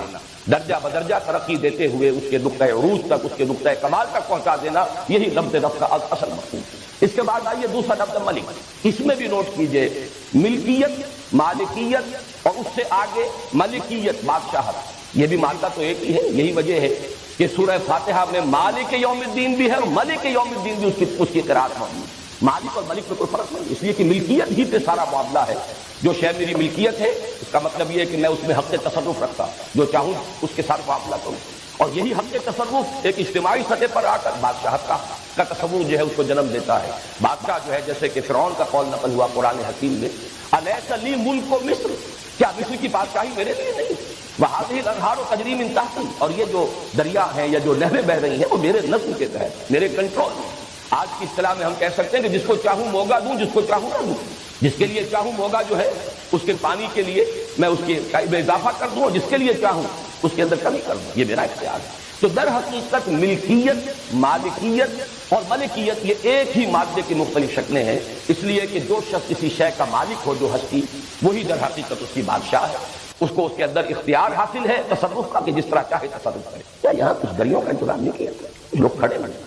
درجہ بدرجہ ترقی دیتے ہوئے اس کے نقطۂ عروج تک، اس کے نقطۂ کمال تک پہنچا دینا، یہی لفظ رب کا اصل مفہوم۔ اس کے بعد آئیے دوسرا لفظ ملک، اس میں بھی نوٹ کیجئے ملکیت، مالکیت، اور اس سے آگے ملکیت، بادشاہت، یہ بھی مادہ تو ایک ہی ہے۔ یہی وجہ ہے کہ سورہ فاتحہ میں مالک یوم الدین بھی ہے اور ملک یوم الدین بھی اس کی قرات موجود ہے۔ مالک اور ملک میں کوئی فرق نہیں، اس لیے کہ ملکیت ہی سے سارا معاملہ ہے۔ جو شے میری ملکیت ہے اس کا مطلب یہ ہے کہ میں اس میں حق تصرف رکھتا، جو چاہوں اس کے ساتھ معاملہ کروں، اور یہی حق تصرف ایک اجتماعی سطح پر آ کر بادشاہت کا تصور جو ہے اس کو جنم دیتا ہے۔ بادشاہ جو ہے، جیسے کہ فرعون کا قول نقل ہوا قرآن حکیم میں، الیس لی ملک مصر، کیا مصر کی بادشاہی میرے لیے نہیں؟ وہذہ الانہار تجری من تحتی، اور یہ جو دریا ہیں یا جو نہریں بہ رہی ہیں وہ میرے نظم کے تحت، میرے کنٹرول میں۔ آج کی اصطلاح میں ہم کہہ سکتے ہیں کہ جس کو چاہوں موگا دوں، جس کو چاہوں نہ دوں، جس کے لیے چاہوں موگا جو ہے اس کے پانی کے لیے میں اس کے میں اضافہ کر دوں، اور جس کے لیے چاہوں اس کے اندر کمی کر دوں، یہ میرا اختیار ہے۔ تو در حقیقت ملکیت، مالکیت اور ملکیت یہ ایک ہی مادے کی مختلف شکلیں ہیں، اس لیے کہ جو شخص کسی شے کا مالک ہو، جو ہستی، وہی در حقیقت اس کی بادشاہ ہے، اس کو اس کے اندر اختیار حاصل ہے تصرف کا کہ جس طرح چاہے تصرف کرے۔ کیا یہاں کچھ گلیوں کا انتظام نہیں کیا؟ لوگ کھڑے ہیں،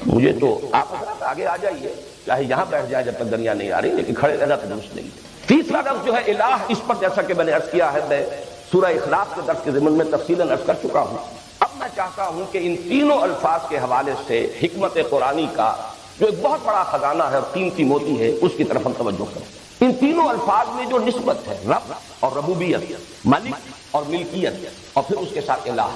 مجھے تو آپ حضرات آگے آ جائیے، چاہے یہاں بیٹھ جائے جب تک دریا نہیں آ رہی، لیکن کھڑے رہنا تو درست نہیں۔ تیسرا لفظ جو ہے الہ، اس پر جیسا کہ میں نے عرض کیا ہے، میں سورہ اخلاص کے درس کے ضمن میں تفصیلاً عرض کر چکا ہوں۔ اب میں چاہتا ہوں کہ ان تینوں الفاظ کے حوالے سے حکمت قرآنی کا جو ایک بہت بڑا خزانہ ہے اور قیمتی موتی ہے، اس کی طرف ہم توجہ کریں۔ ان تینوں الفاظ میں جو نسبت ہے رب اور ربوبیت، ملک اور ملکیت، اور پھر اس کے ساتھ الہ،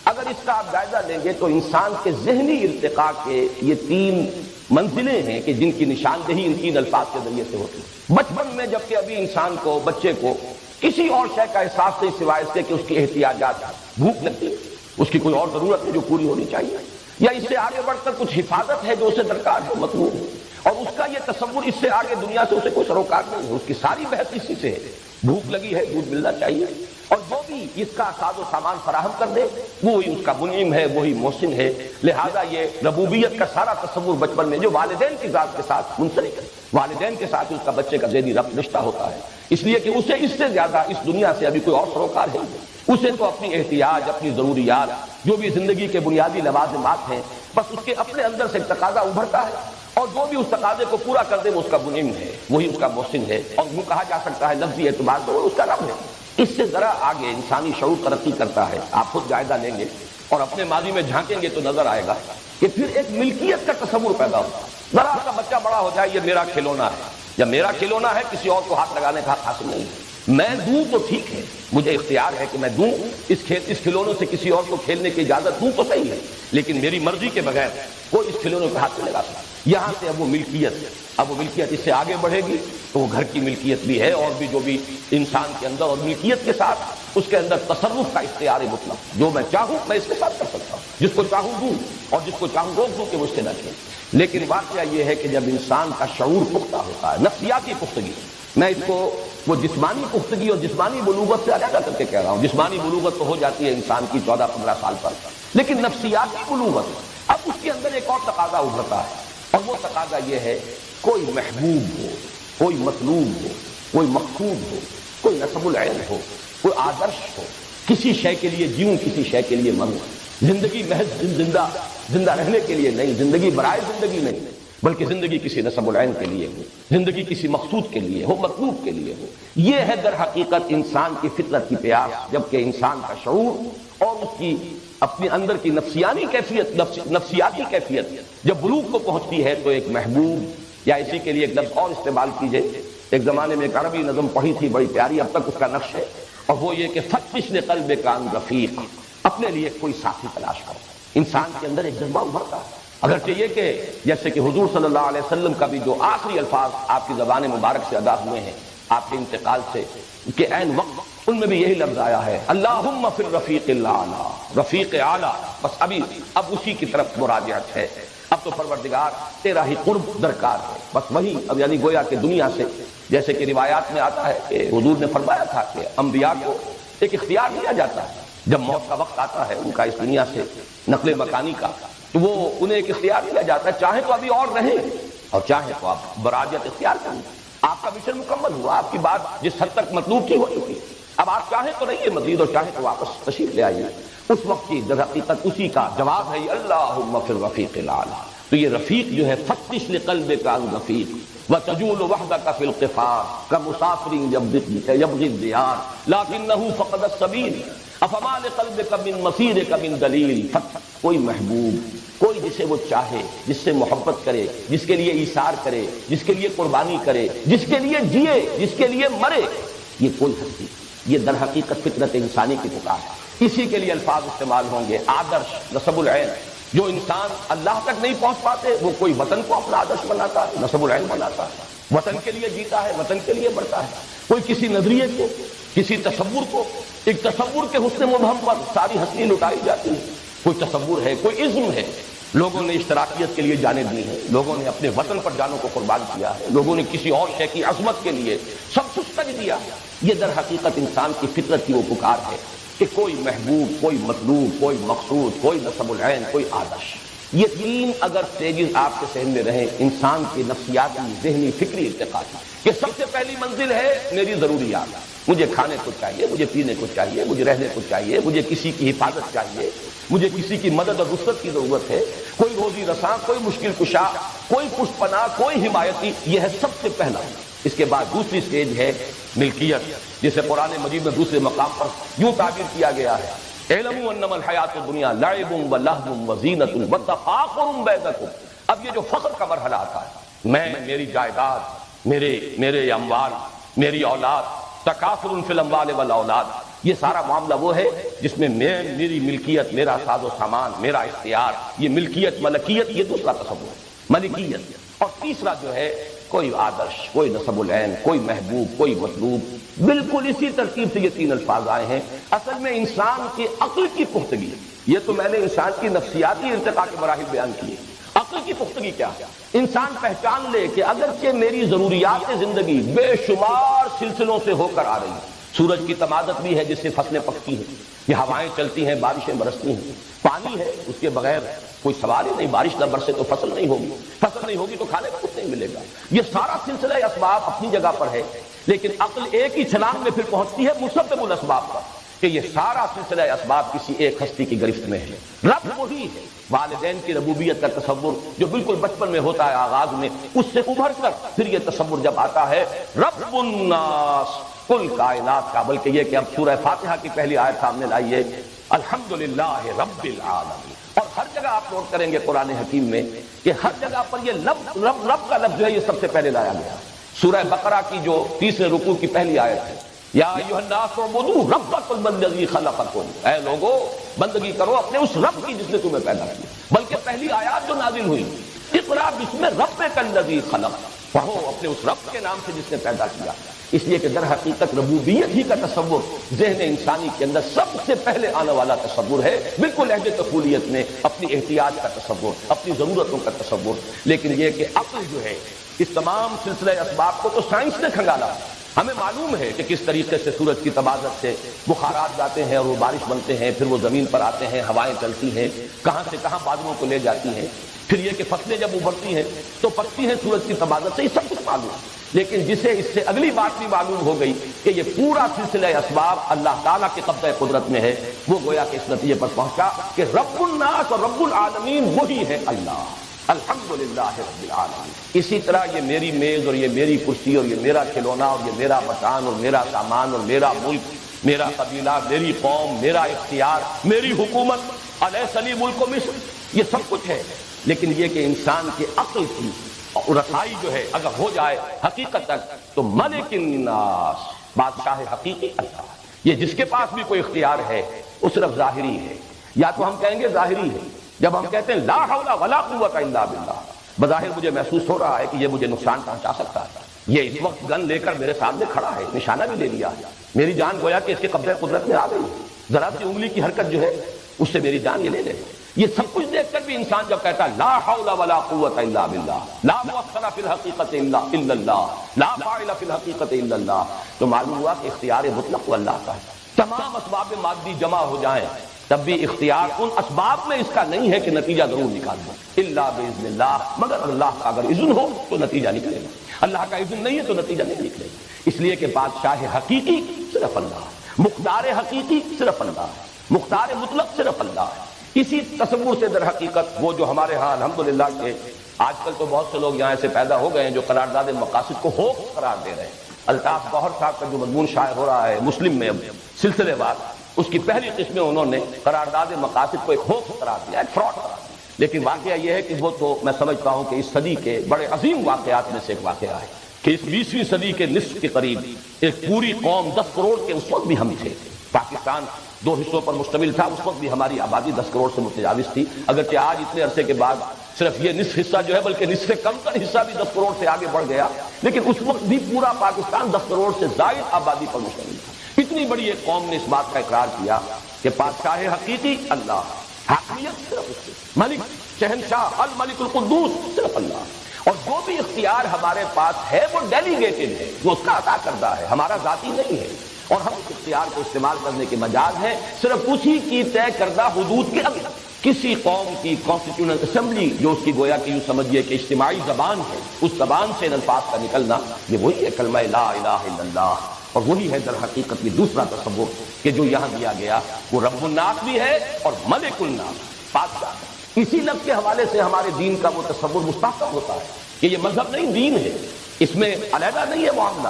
اگر اس کا آپ جائزہ لیں گے تو انسان کے ذہنی ارتقاء کے یہ تین منزلیں ہیں کہ جن کی نشاندہی ان 3 الفاظ کے ذریعے سے ہوتی ہے۔ بچپن میں جبکہ ابھی انسان کو، بچے کو کسی اور شے کا احساس نہیں سوائے اس کے کہ اس کی احتیاجات، بھوک لگتی ہے، اس کی کوئی اور ضرورت ہے جو پوری ہونی چاہیے، یا اس سے آگے بڑھ کر کچھ حفاظت ہے جو اسے درکار ہے، مطلوب ہے، اور اس کا یہ تصور اس سے آگے دنیا سے اسے کوئی سروکار نہیں ہے، اس کی ساری بحث اسی سے ہے، بھوک لگی ہے، دودھ ملنا چاہیے، اور جو بھی اس کا ساز و سامان فراہم کر دے وہی اس کا منعم ہے، وہی محسن ہے۔ لہذا یہ ربوبیت کا سارا تصور بچپن میں جو والدین کی ذات کے ساتھ منسلک ہے، والدین کے ساتھ اس کا بچے کا ذہنی رشتہ ہوتا ہے، اس لیے کہ اسے اس سے زیادہ اس دنیا سے ابھی کوئی اور سروکار ہے، اسے تو اپنی احتیاج، اپنی ضروریات، جو بھی زندگی کے بنیادی لوازمات ہیں، بس اس کے اپنے اندر سے ایک تقاضا ابھرتا ہے، اور جو بھی اس تقاضے کو پورا کر دے وہ اس کا منعم ہے، وہی اس کا محسن ہے، اور وہ کہا جا سکتا ہے لفظی اعتبار سے وہ اس کا رب ہے۔ اس سے ذرا آگے انسانی شعور ترقی کرتا ہے، آپ خود جائزہ لیں گے اور اپنے ماضی میں جھانکیں گے تو نظر آئے گا کہ پھر ایک ملکیت کا تصور پیدا ہوتا ہے۔ ذرا سا بچہ بڑا ہو جائے، یہ میرا کھلونا ہے، یا میرا کھلونا ہے، کسی اور کو ہاتھ لگانے کا حق حاصل نہیں ہے، میں دوں تو ٹھیک ہے، مجھے اختیار ہے کہ میں دوں، اس کھلونے سے کسی اور کو کھیلنے کی اجازت دوں تو صحیح ہے، لیکن میری مرضی کے بغیر کوئی اس کھلونے کو ہاتھ نہیں لگا سکتا۔ یہاں سے اب وہ ملکیت اس سے آگے بڑھے گی تو وہ گھر کی ملکیت بھی ہے، اور بھی جو بھی انسان کے اندر، اور ملکیت کے ساتھ اس کے اندر تصرف کا اختیار مطلق، جو میں چاہوں میں اس کے ساتھ کر سکتا ہوں، جس کو چاہوں دوں اور جس کو چاہوں روک دوں کہ وہ اس سے نہ کھیلے۔ لیکن واقعہ یہ ہے کہ جب انسان کا شعور پختہ ہوتا ہے، نفسیاتی پختگی، میں اس کو وہ جسمانی پختگی اور جسمانی بلوغت سے علیحدہ کر کے کہہ رہا ہوں، جسمانی بلوغت تو ہو جاتی ہے انسان کی 14-15 سال پر، لیکن نفسیاتی بلوغت اب اس کے اندر ایک اور تقاضا ابھرتا ہے، اور وہ تقاضا یہ ہے کوئی محبوب ہو، کوئی مطلوب ہو، کوئی مقصود ہو، کوئی نسب العین ہو، کوئی آدرش ہو، کسی شے کے لیے جیوں، کسی شے کے لیے مروں، زندگی محض زندہ رہنے کے لیے نہیں، زندگی برائے زندگی نہیں، بلکہ زندگی کسی نسب العین کے لیے ہو، زندگی کسی مقصود کے لیے ہو، مطلوب کے لیے ہو۔ یہ ہے در حقیقت انسان کی فطرت کی پیاس، جبکہ انسان کا شعور اور اس کی اپنے اندر کی نفسیاتی کیفیت جب بلوغ کو پہنچتی ہے تو ایک محبوب، یا اسی کے لیے ایک لفظ اور استعمال کیجئے، ایک زمانے میں ایک عربی نظم پڑھی تھی بڑی پیاری، اب تک اس کا نقش ہے، اور وہ یہ کہ فتش لقلب کان رفیق، اپنے لیے کوئی ساتھی تلاش کرو۔ انسان کے اندر ایک جذبہ ابھرتا ہے، اگرچہ یہ کہ جیسے کہ حضور صلی اللہ علیہ وسلم کا بھی جو آخری الفاظ آپ کی زبان مبارک سے ادا ہوئے ہیں آپ کے انتقال سے کے عین وقت، ان میں بھی یہی لفظ آیا ہے، اللہم فی الرفیق الاعلی، رفیق اعلی، بس اب اسی کی طرف مراجعت ہے، اب تو پروردگار تیرا ہی قرب درکار ہے، بس وہی، اب یعنی گویا کہ دنیا سے، جیسے کہ روایات میں آتا ہے کہ حضور نے فرمایا تھا کہ انبیاء کو ایک اختیار دیا جاتا ہے، جب موت کا وقت آتا ہے ان کا اس دنیا سے نقل مکانی کا، تو وہ انہیں ایک اختیار دیا جاتا ہے، چاہے تو ابھی اور رہیں اور چاہے تو آپ براجت اختیار کریں، آپ کا مشن مکمل ہوا، آپ کی بات جس حد تک مطلوب تھی ہو چکی، اب آپ چاہیں تو رہیے مزید اور چاہیں تو واپس تشریف لے آئیے۔ اس وقت کی در حقیقت اسی کا جواب ہے اللہم فی الرفیق الاعلی۔ تو یہ رفیق جو ہے فتش لقلبک عن رفیق وتجول وحدک فی القفار کمسافر یبغی الدیار لکنہ فقد السبیل افما لقلبک من مسیرک من دلیل۔ کوئی محبوب، کوئی جسے وہ چاہے، جس سے محبت کرے، جس کے لیے ایثار کرے، جس کے لیے قربانی کرے، جس کے لیے جیے، جس کے لیے مرے، یہ کوئی ہستی، یہ در حقیقت فطرت انسانی کی پکار ہے۔ اسی کے لیے الفاظ استعمال ہوں گے، آدرش، نسب العین۔ جو انسان اللہ تک نہیں پہنچ پاتے وہ کوئی وطن کو اپنا آدرش بناتا ہے، نسب العین بناتا ہے، وطن کے لیے جیتا ہے، وطن کے لیے بڑھتا ہے۔ کوئی کسی نظریے کو، کسی تصور کو، ایک تصور کے حسن مبہم پر ساری ہستی لٹائی جاتی ہے۔ کوئی تصور ہے، کوئی عزم ہے، لوگوں نے اشتراکیت کے لیے جانیں دی ہیں، لوگوں نے اپنے وطن پر جانوں کو قربان کیا ہے، لوگوں نے کسی اور شے کی عظمت کے لیے سب کچھ کر دیا۔ یہ در حقیقت انسان کی فطرت کی وہ پکار ہے کہ کوئی محبوب، کوئی مطلوب، کوئی مقصود، کوئی نسب العین، کوئی آدرش۔ یہ تین اگر سٹیجز آپ کے ذہن میں رہیں انسان کی نفسیاتی، ذہنی، فکری ارتقاء کی، کہ سب سے پہلی منزل ہے میری ضروریات، مجھے کھانے کو چاہیے، مجھے پینے کو چاہیے، مجھے رہنے کو چاہیے، مجھے کسی کی حفاظت چاہیے، مجھے کسی کی مدد اور نصرت کی ضرورت ہے، کوئی روزی رساں، کوئی مشکل کشا، کوئی پشت پناہ، کوئی حمایتی، یہ ہے سب سے پہلا۔ اس کے بعد دوسری سٹیج ہے ملکیت، جسے قرآن مجید میں دوسرے مقام پر یوں تعبیر کیا گیا ہے، اعلموا انما الحیات الدنیا لعب و لہو و زینۃ و تفاخر بینکم۔ اب یہ جو فخر کا مرحلہ آتا ہے، میں، میری جائیداد، میرے اموال، میری اولاد، تکاثر فی الاموال والاولاد، یہ سارا معاملہ وہ ہے جس میں میری ملکیت، میرا ساز و سامان، میرا اختیار، یہ ملکیت، ملکیت، یہ دوسرا تصور ہے۔ ملکیت، اور تیسرا جو ہے کوئی آدرش، کوئی نسب العین، کوئی محبوب، کوئی مطلوب. بالکل اسی ترتیب سے یہ تین الفاظ آئے ہیں. اصل میں انسان کی عقل کی پختگی، یہ تو میں نے انسان کی نفسیاتی ارتقاء کے مراحل بیان کیے. عقل کی پختگی کیا ہے؟ انسان پہچان لے کہ اگرچہ میری ضروریات زندگی بے شمار سلسلوں سے ہو کر آ رہی ہے، سورج کی تمادت بھی ہے جس سے فصلیں پکتی ہیں، یہ ہوائیں چلتی ہیں، بارشیں برستی ہیں، پانی ہے اس کے بغیر کوئی سوال ہی نہیں، بارش نہ برسے تو فصل نہیں ہوگی، فصل نہیں ہوگی تو کھانے کو کچھ نہیں ملے گا. یہ سارا سلسلہ اسباب اپنی جگہ پر ہے، لیکن عقل ایک ہی چھلانگ میں پھر پہنچتی ہے مسبب الاسباب پر کہ یہ سارا سلسلہ اسباب کسی ایک ہستی کی گرفت میں ہے. رب وہی ہے. والدین کی ربوبیت کا تصور جو بالکل بچپن میں ہوتا ہے آغاز میں، اس سے ابھر کر پھر یہ تصور جب آتا ہے رب الناس، کل کائنات کا. بلکہ یہ کہ اب سورہ فاتحہ کی پہلی آیت سامنے لائیے، الحمدللہ رب العالمین. اور ہر جگہ آپ نوٹ کریں گے قرآن حکیم میں کہ ہر جگہ پر یہ رب کا لفظ جو ہے یہ سب سے پہلے لایا گیا. سورہ بقرہ کی جو تیسرے رکوع کی پہلی آیت ہے، یا ایھا الناس اعبدوا ربکم الذی خلقکم، اے لوگو بندگی کرو اپنے اس رب کی جس نے تمہیں پیدا کیا. بلکہ پہلی آیات جو نازل ہوئی، اقرأ باسم ربک الذی خلق، پڑھو اپنے اس رب کے نام سے جس نے پیدا کیا. اس لیے کہ در حقیقت ربوبیت ہی کا تصور ذہن انسانی کے اندر سب سے پہلے آنے والا تصور ہے، بالکل عہد طفولیت میں اپنی احتیاج کا تصور، اپنی ضرورتوں کا تصور. لیکن یہ کہ عقل جو ہے اس تمام سلسلہ اسباب کو تو سائنس نے کھنگالا. ہمیں معلوم ہے کہ کس طریقے سے سورج کی تبادت سے بخارات جاتے ہیں اور وہ بارش بنتے ہیں، پھر وہ زمین پر آتے ہیں، ہوائیں چلتی ہیں، کہاں سے کہاں بادلوں کو لے جاتی ہیں. پھر یہ کہ فصلیں جب ابھرتی ہیں تو پکتی ہیں سورج کی تبادت سے، یہ سب کچھ معلوم ہے. لیکن جسے اس سے اگلی بات بھی معلوم ہو گئی کہ یہ پورا سلسلہ اسباب اللہ تعالیٰ کے قبضہ قدرت میں ہے، وہ گویا کہ اس نتیجے پر پہنچا کہ رب الناس اور رب العالمین وہی ہے اللہ. الحمدللہ رب العالمین. اسی طرح یہ میری میز اور یہ میری کرسی اور یہ میرا کھلونا اور یہ میرا مکان اور میرا سامان اور میرا ملک، میرا قبیلہ، میری قوم، میرا اختیار، میری حکومت، الیس لی ملک مصر، یہ سب کچھ ہے. لیکن یہ کہ انسان کی عقل کی رسائی جو ہے اگر ہو جائے حقیقت تک تو ملک الناس، بادشاہ حقیقی اللہ. یہ جس کے پاس بھی کوئی اختیار ہے وہ صرف ظاہری ہے، یا تو ہم کہیں گے ظاہری ہے. جب ہم کہتے ہیں لا حول ولا قوت الا باللہ، بظاہر مجھے محسوس ہو رہا ہے کہ یہ مجھے نقصان پہنچا سکتا ہے، یہ اس وقت گن لے کر میرے سامنے کھڑا ہے، نشانہ بھی لے لیا، میری جان گویا کہ اس کے قبضہ قدرت میں آ گئی، ذرا سی انگلی کی حرکت جو ہے اس سے میری جان یہ لے لے. یہ سب کچھ دیکھ کر بھی انسان جب کہتا ہے لا حول ولا قوت الا باللہ، لا مؤخر فی الحقیقت الا اللہ، لا فاعل فی الحقیقت الا اللہ، تو معلوم ہوا کہ اختیار مطلق اللہ کا ہے. تمام اسباب مادی جمع ہو جائیں تب بھی اختیار ان اسباب میں اس کا نہیں ہے کہ نتیجہ ضرور نکال دیں، الا باذن اللہ، مگر اللہ کا اگر اذن ہو تو نتیجہ نکلے گا، اللہ کا اذن نہیں ہے تو نتیجہ نہیں نکلے گا. اس لیے کہ بادشاہ حقیقی صرف اللہ ہے، مختار حقیقی صرف اللہ ہے، مختار مطلق صرف اللہ ہے. اسی تصور سے در حقیقت وہ جو ہمارے ہاں الحمدللہ کے آج کل تو بہت سے لوگ یہاں سے پیدا ہو گئے ہیں جو قرارداد مقاصد کو ہوپ قرار دے رہے ہیں. الطاف گوہر صاحب کا جو مضمون شائع ہو رہا ہے مسلم میں سلسلے وار، اس کی پہلی قسم میں انہوں نے قرارداد مقاصد کو ایک ہوپ قرار دیا، ایک فراڈ قرار دیا. لیکن واقعہ یہ ہے کہ وہ تو میں سمجھتا ہوں کہ اس صدی کے بڑے عظیم واقعات میں سے ایک واقعہ ہے کہ اس 20ویں صدی کے نصف کے قریب ایک پوری قوم 10 کروڑ کے اس وقت بھی ہم تھے. پاکستان 2 حصوں پر مشتمل تھا، اس وقت بھی ہماری آبادی 10 کروڑ سے متجاوز تھی. اگرچہ آج اتنے عرصے کے بعد صرف یہ نصف حصہ جو ہے بلکہ نصف سے کم تر حصہ بھی 10 کروڑ سے آگے بڑھ گیا، لیکن اس وقت بھی پورا پاکستان 10 کروڑ سے زائد آبادی پر مشتمل تھا. اتنی بڑی ایک قوم نے اس بات کا اقرار کیا کہ بادشاہ حقیقی اللہ، حاکمیت صرف اس کی، ملک شہنشاہ الملک القدوس صرف اللہ، اور جو بھی اختیار ہمارے پاس ہے وہ ڈیلیگیٹڈ ہے، وہ اس کا عطا کردہ ہے، ہمارا ذاتی نہیں ہے. اور ہم اس اختیار کو استعمال کرنے کے مجاز ہیں صرف اسی کی طے کردہ حدود کے اندر. کسی قوم کی کانسٹیٹیوشنل اسمبلی جو اس کی گویا کہ یوں سمجھیے کہ اجتماعی زبان ہے، اس زبان سے الفاظ کا نکلنا یہ وہی ہے کلمہ لا الہ الا اللہ. اور وہی ہے در حقیقت یہ دوسرا تصور کہ جو یہاں دیا گیا وہ رب الناس بھی ہے اور ملک الناس، بادشاہ. اسی لفظ کے حوالے سے ہمارے دین کا وہ تصور مستحکم ہوتا ہے کہ یہ مذہب نہیں دین ہے، اس میں علیحدہ نہیں ہے معاملہ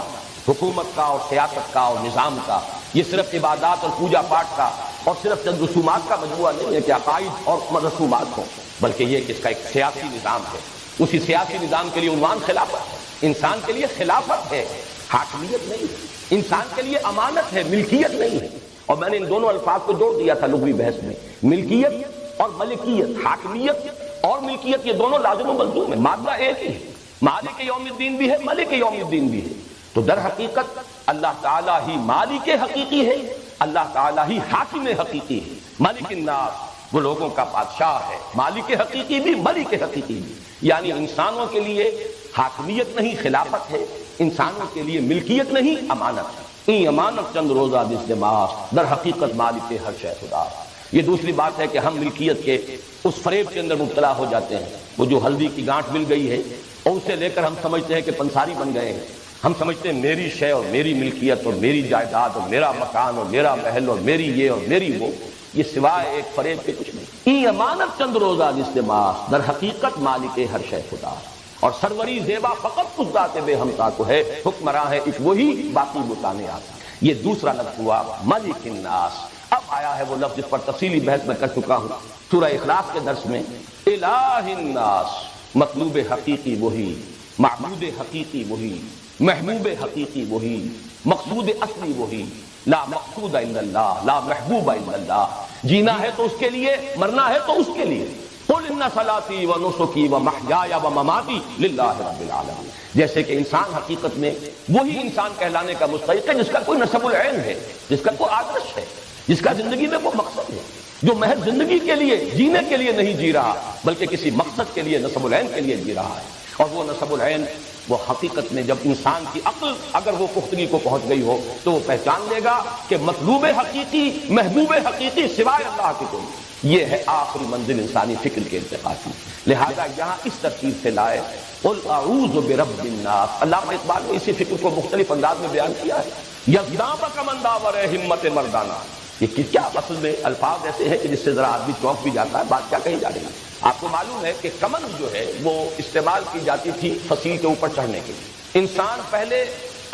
حکومت کا اور سیاست کا اور نظام کا. یہ صرف عبادات اور پوجا پاٹ کا اور صرف چند رسومات کا مجموعہ نہیں ہے کہ عقائد اور رسومات ہوں، بلکہ یہ کہ اس کا ایک سیاسی نظام ہے. اسی سیاسی نظام کے لیے عنوان خلافت ہے. انسان کے لیے خلافت ہے، حاکمیت نہیں ہے. انسان کے لیے امانت ہے، ملکیت نہیں ہے. اور میں نے ان دونوں الفاظ کو جوڑ دیا تھا لغوی بحث میں، ملکیت اور ملکیت، حاکمیت اور ملکیت، یہ دونوں لازم و ملزوم ہے، مادہ ایک ہی ہے، مالک یوم الدین بھی ہے، ملک یوم الدین بھی ہے۔ تو در حقیقت اللہ تعالیٰ ہی مالک حقیقی ہے، اللہ تعالیٰ ہی حاکم حقیقی ہے۔ ملک الناس وہ لوگوں کا بادشاہ ہے، مالک حقیقی بھی ملک حقیقی بھی، یعنی انسانوں کے لیے حاکمیت نہیں خلافت ہے، انسانوں کے لیے ملکیت نہیں امانت ہے۔ این امانت چند روزہ دست ماس، در حقیقت مالک ہر شے خدا۔ یہ دوسری بات ہے کہ ہم ملکیت کے اس فریب کے اندر مبتلا ہو جاتے ہیں، وہ جو ہلدی کی گانٹھ مل گئی ہے اور اسے لے کر ہم سمجھتے ہیں کہ پنساری بن گئے ہیں، ہم سمجھتے ہیں میری شے اور میری ملکیت اور میری جائیداد اور میرا مکان اور میرا محل اور میری یہ اور میری وہ، یہ سوائے ایک فریب کے کچھ نہیں۔ این امانت چند روزہ دست ماس، در حقیقت مالک ہر شے خدا۔ اور سروری زیبا فقط اس ذات بے ہمتا کو ہے، حکمراں ہے ایک وہی، باقی بتانے آتا۔ یہ دوسرا لفظ ہوا ملک الناس۔ اب آیا ہے وہ لفظ جس پر تفصیلی بحث میں کر چکا ہوں سورہ اخلاص کے درس میں، الہ الناس، مطلوب حقیقی وہی، معبود حقیقی وہی، محبوب حقیقی وہی، مقصود اصلی وہی، لا مقصود الا اللہ، لا محبوب الا اللہ۔ جینا ہے تو اس کے لیے، مرنا ہے تو اس کے لیے۔ قل ان صلاتی و نسکی و محیای و مماتی للہ رب العالمین۔ جیسے کہ انسان حقیقت میں وہی انسان کہلانے کا مستحق ہے جس کا کوئی نسب العین ہے، جس کا کوئی آدرش ہے، جس کا زندگی میں کوئی مقصد ہے، جو محض زندگی کے لیے، جینے کے لیے نہیں جی رہا بلکہ کسی مقصد کے لیے، نسب العین کے لیے جی رہا ہے۔ اور وہ نسب العین وہ حقیقت میں جب انسان کی عقل اگر وہ پختگی کو پہنچ گئی ہو تو وہ پہچان لے گا کہ مطلوب حقیقی، محبوب حقیقی سوائے اللہ کے کوئی، یہ ہے آخری منزل انسانی فکر کے ارتقاء کی۔ لہذا یہاں اس ترتیب سے لائے قل اعوذ برب الناس۔ علامہ اقبال نے اسی فکر کو مختلف انداز میں بیان کیا ہے، یزدانک من داور ہمت مردانہ۔ یہ کیا اصل میں الفاظ ایسے ہیں کہ جس سے ذرا آدمی چونک بھی جاتا ہے، بات کیا کہی جا رہی ہے۔ آپ کو معلوم ہے کہ کمند جو ہے وہ استعمال کی جاتی تھی فصیل کے اوپر چڑھنے کے لیے۔ انسان پہلے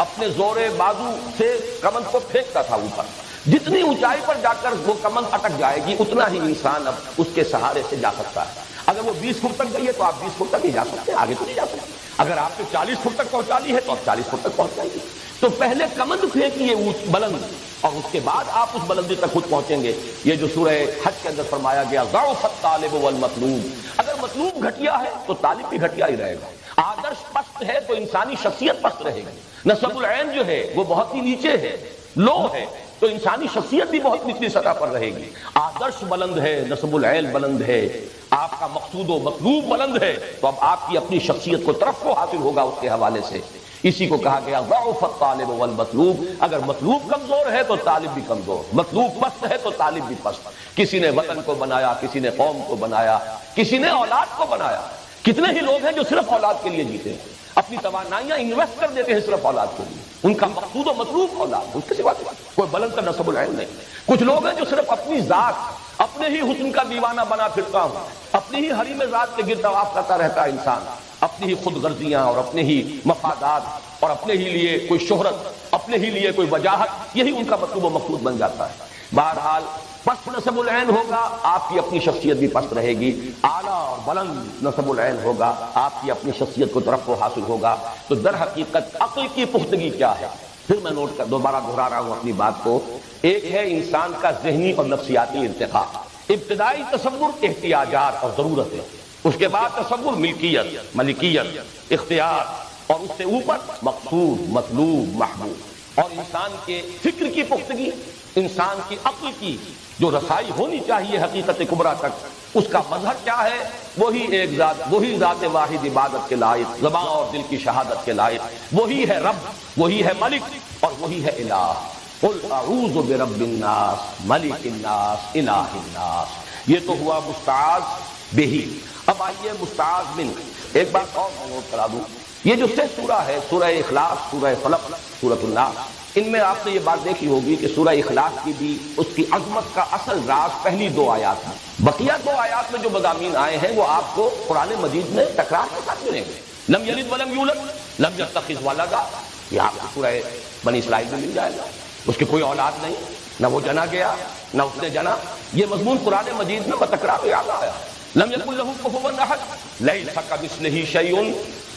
اپنے زور بازو سے کمند کو پھینکتا تھا اوپر، جتنی اونچائی پر جا کر وہ کمند اٹک جائے گی اتنا ہی انسان اب اس کے سہارے سے جا سکتا ہے۔ اگر وہ 20 فٹ تک گئی ہے تو آپ 20 فٹ تک ہی جا سکتے ہیں، آگے تو نہیں جا سکتے۔ اگر آپ کو 40 فٹ تک پہنچا دی ہے تو آپ 40 فٹ تک پہنچ جائیں گے۔ تو پہلے کمند پھینکیے بلند، اور اس کے بعد آپ اس بلندی تک خود پہنچیں گے۔ یہ جو سورہ حج کے اندر فرمایا گیا ضعف الطالب والمطلوب، اگر مطلوب گھٹیا ہے تو طالب بھی گھٹیا ہی رہے گا۔ آدرش پست ہے تو انسانی شخصیت پست رہے گی۔ نسب العین جو ہے وہ بہت ہی نیچے ہے، لو ہے، تو انسانی شخصیت بھی بہت نچلی سطح پر رہے گی۔ آدرش بلند ہے، نسب العین بلند ہے، آپ کا مقصود و مطلوب بلند ہے، تو اب آپ کی اپنی شخصیت کو ترقی حاصل ہوگا اس کے حوالے سے۔ اسی کو کہا گیا ضعف الطالب والمطلوب۔ اگر مطلوب کمزور ہے تو طالب بھی کمزور، مطلوب پست ہے تو طالب بھی پست۔ کسی نے وطن کو بنایا، کسی نے قوم کو بنایا، کسی نے اولاد کو بنایا۔ کتنے ہی لوگ ہیں جو صرف اولاد کے لیے جیتے ہیں، اپنی توانائیاں انویسٹ کر دیتے ہیں صرف اولاد کے لیے، ان کا مقصود و مطلوب اولاد، اس کے سوا کوئی بلند کا نسب العین نہیں۔ کچھ لوگ ہیں جو صرف اپنی ذات، اپنے ہی حسن کا دیوانہ بنا پھرتا ہوں، اپنی ہی حریم ذات کے گرد طواف کرتا رہتا ہے انسان، اپنی ہی خود غرضیاں اور اپنے ہی مفادات اور اپنے ہی لیے کوئی شہرت، اپنے ہی لیے کوئی وجاہت، یہی ان کا مطلوب و مقصود بن جاتا ہے۔ بہرحال پست نسب العین ہوگا، آپ کی اپنی شخصیت بھی پست رہے گی۔ اعلیٰ اور بلند نسب العین ہوگا، آپ کی اپنی شخصیت کو ترقی حاصل ہوگا۔ تو در حقیقت عقل کی پختگی کیا ہے؟ پھر میں نوٹ کر دوبارہ دہرا رہا ہوں اپنی بات کو۔ ایک ہے انسان کا ذہنی اور نفسیاتی ارتقاء۔ ابتدائی تصور احتیاجات اور ضرورت ہے، اس کے بعد تصور ملکیت، ملکیت، اختیار، اور اس سے اوپر مقصود، مطلوب، محبوب۔ اور انسان کے فکر کی پختگی، انسان کی عقل کی جو رسائی ہونی چاہیے حقیقت کبریٰ تک، اس کا مظہر کیا ہے؟ وہی ایک ذات، وہی ذات واحد عبادت کے لائق، زبان اور دل کی شہادت کے لائق، وہی ہے رب، وہی ہے ملک، اور وہی ہے الہ۔ قل اعوذ برب الناس، ملک الناس، الہ الناس۔ یہ تو ہوا مستعاذ بہی۔ اب آئیے مستعاذ من۔ ایک بات اور میں نوٹ کرا دوں، یہ جو سورہ ہے، سورہ اخلاص، سورہ فلق، سورۃ الناس، ان میں آپ نے یہ بات دیکھی ہوگی کہ سورہ اخلاص کی بھی اس کی عظمت کا اصل راز پہلی 2 آیات ہیں۔ بقیہ 2 آیات میں جو مضامین آئے ہیں وہ آپ کو قرآن مجید میں تکرار کے ساتھ ملیں گے۔ لم یلد ولم یولد، لم یتخذ ولدا، یہ آپ کو سورہ بنی اسرائیل میں مل جائے گا۔ اس کی کوئی اولاد نہیں، نہ وہ جنا گیا نہ اس نے جنا، یہ مضمون قرآن مجید میں بتکرار یاد آیا۔ لم یکن لہ کفوا احد، لیس کمثلہ شیء،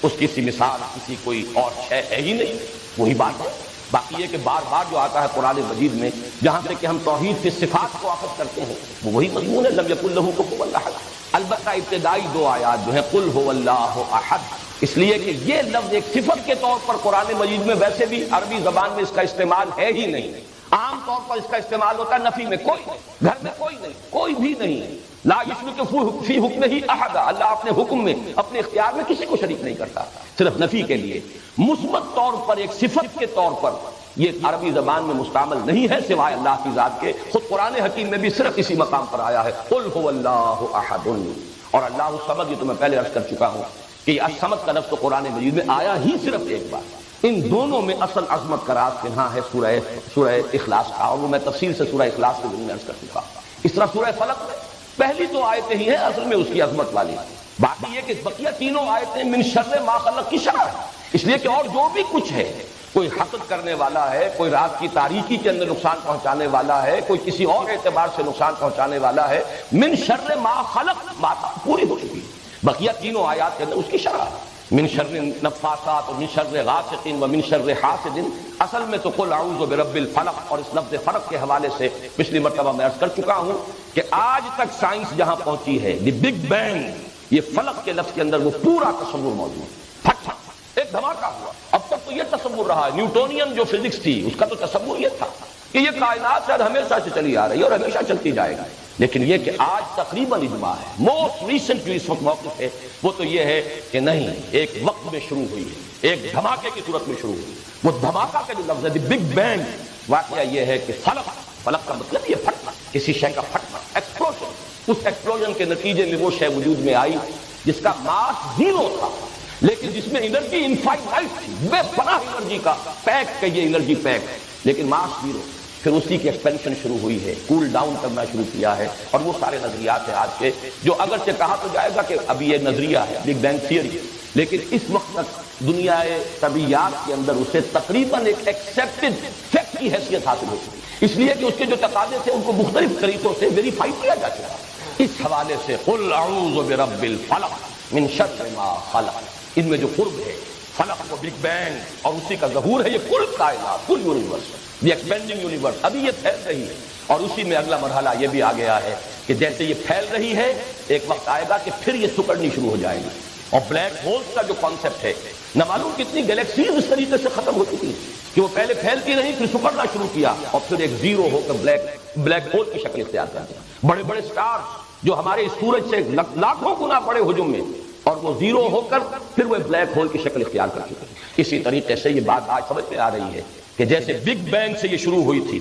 اس کی سی مثال کسی کوئی اور شے ہے ہی نہیں، وہی بات ہے۔ باقی یہ کہ بار بار جو آتا ہے قرآن مجید میں جہاں سے کہ ہم توحید کی صفات کو اخذ کرتے ہیں وہ وہی مضمون ہے، لم یکن لہ کفوا احد۔ البتہ ابتدائی 2 آیات جو ہیں قل هو اللہ احد، اس لیے کہ یہ لفظ ایک صفت کے طور پر قرآن مجید میں ویسے بھی عربی زبان میں اس کا استعمال ہے ہی نہیں. عام طور پر اس کا استعمال ہوتا ہے نفی میں، کوئی گھر میں کوئی نہیں، کوئی بھی نہیں. لا یشرک فی حکمہ احد، اللہ اپنے حکم میں اپنے اختیار میں کسی کو شریک نہیں کرتا، صرف نفی کے لیے. مثبت طور پر ایک صفت کے طور پر یہ عربی زبان میں مستعمل نہیں ہے سوائے اللہ کی ذات کے. خود قرآن حکیم میں بھی صرف اسی مقام پر آیا ہے قل هو اللہ احد. اور اللہ الصمد، یہ تو میں پہلے عرض کر چکا ہوں کہ الصمد کا لفظ تو قرآن مجید میں آیا ہی صرف ایک بار. ان دونوں میں اصل عظمت کا راز پنہا ہے سورہ اخلاص کا، اور وہ میں تفصیل سے سورہ اخلاص کے ذمہ عرض کر چکا ہوں. اس طرح سورہ فلق میں پہلی 2 آیتیں ہی ہیں اصل میں اس کی عظمت والی، باقی یہ کہ بقیہ تینوں آیتیں من شر ما خلق کی شرح ہے. اس لیے کہ اور جو بھی کچھ ہے، کوئی حسد کرنے والا ہے، کوئی رات کی تاریکی کے اندر نقصان پہنچانے والا ہے، کوئی کسی اور اعتبار سے نقصان پہنچانے والا ہے، من شر ما خلق بات پوری ہو چکی. بقیہ تینوں آیات کے اندر اس کی شرح من شر نفاثات و من شر غاسق و من شر حاسد. اصل میں تو قل اعوذ برب الفلق، اور اس لفظ فلق کے حوالے سے پچھلی مرتبہ میں عرض کر چکا ہوں کہ آج تک سائنس جہاں پہنچی ہے، دی بگ بینگ، یہ فلق کے لفظ کے اندر وہ پورا تصور موجود ہے. ایک دھماکہ ہوا. اب تک تو یہ تصور رہا ہے، نیوٹونین جو فزکس تھی اس کا تو تصور یہ تھا کہ یہ کائنات شاید ہمیشہ سے چلی آ رہی ہے اور ہمیشہ چلتی جائے گی. لیکن یہ کہ آج تقریباً اجماع ہے، موسٹ ریسنٹ جو اس وقت موقف ہے وہ تو یہ ہے کہ نہیں، ایک وقت میں شروع ہوئی ہے، ایک دھماکے کی صورت میں شروع ہوئی. وہ دھماکہ کا جو لفظ ہے بگ بینگ، واقعہ یہ ہے کہ فلق کا مطلب یہ پھٹنا، کسی شے کا پھٹنا، ایکسپلوژن. اس ایکسپلوژن کے نتیجے میں وہ شے وجود میں آئی جس کا ماس 0 تھا، لیکن جس میں انرجی انفائنائٹ تھی، بے پناہ انرجی کا پیک کہ یہ انرجی پیک، لیکن ماس 0. پھر اسی کی ایکسپینشن شروع ہوئی ہے، کول ڈاؤن کرنا شروع کیا ہے. اور وہ سارے نظریات ہیں آج کے جو اگرچہ کہا تو جائے گا کہ ابھی یہ نظریہ ہے، بگ بینگ تھیوری، لیکن اس وقت تک دنیا طبیعیات کے اندر اسے تقریباً ایک ایکسیپٹڈ فیکٹ کی حیثیت حاصل ہو چکی، اس لیے کہ اس کے جو تقاضے تھے ان کو مختلف طریقوں سے ویریفائی کیا جا چکا. اس حوالے سے قل اعوذ برب الفلق من شر ما خلق، ان میں جو قرب ہے فلق و بگ بینگ اور اسی کا ظہور ہے، یہ کل کائنات، کل یونیورس، دی ایکسپینڈنگ یونیورس ابھی یہ پھیل رہی ہے. اور اسی میں اگلا مرحلہ یہ بھی آ گیا ہے کہ جیسے یہ پھیل رہی ہے ایک وقت آئے گا کہ پھر یہ سکڑنی شروع ہو جائے گی. اور بلیک ہولز کا جو کانسیپٹ ہے، نہ معلوم کتنی گلیکسیز اس طریقے سے ختم ہو چکی کہ وہ پہلے پھیلتی رہی، پھر سکڑنا شروع کیا اور پھر ایک زیرو ہو کر بلیک ہول کی شکل اختیار کر دیا. بڑے بڑے سٹار جو ہمارے سورج سے لاکھوں گنا بڑے حجم میں، اور وہ زیرو ہو کر پھر وہ بلیک ہول کی شکل اختیار کر چکے. اسی طریقے سے یہ بات آج سمجھ میں آ رہی ہے کہ جیسے بگ بینگ سے یہ شروع ہوئی تھی،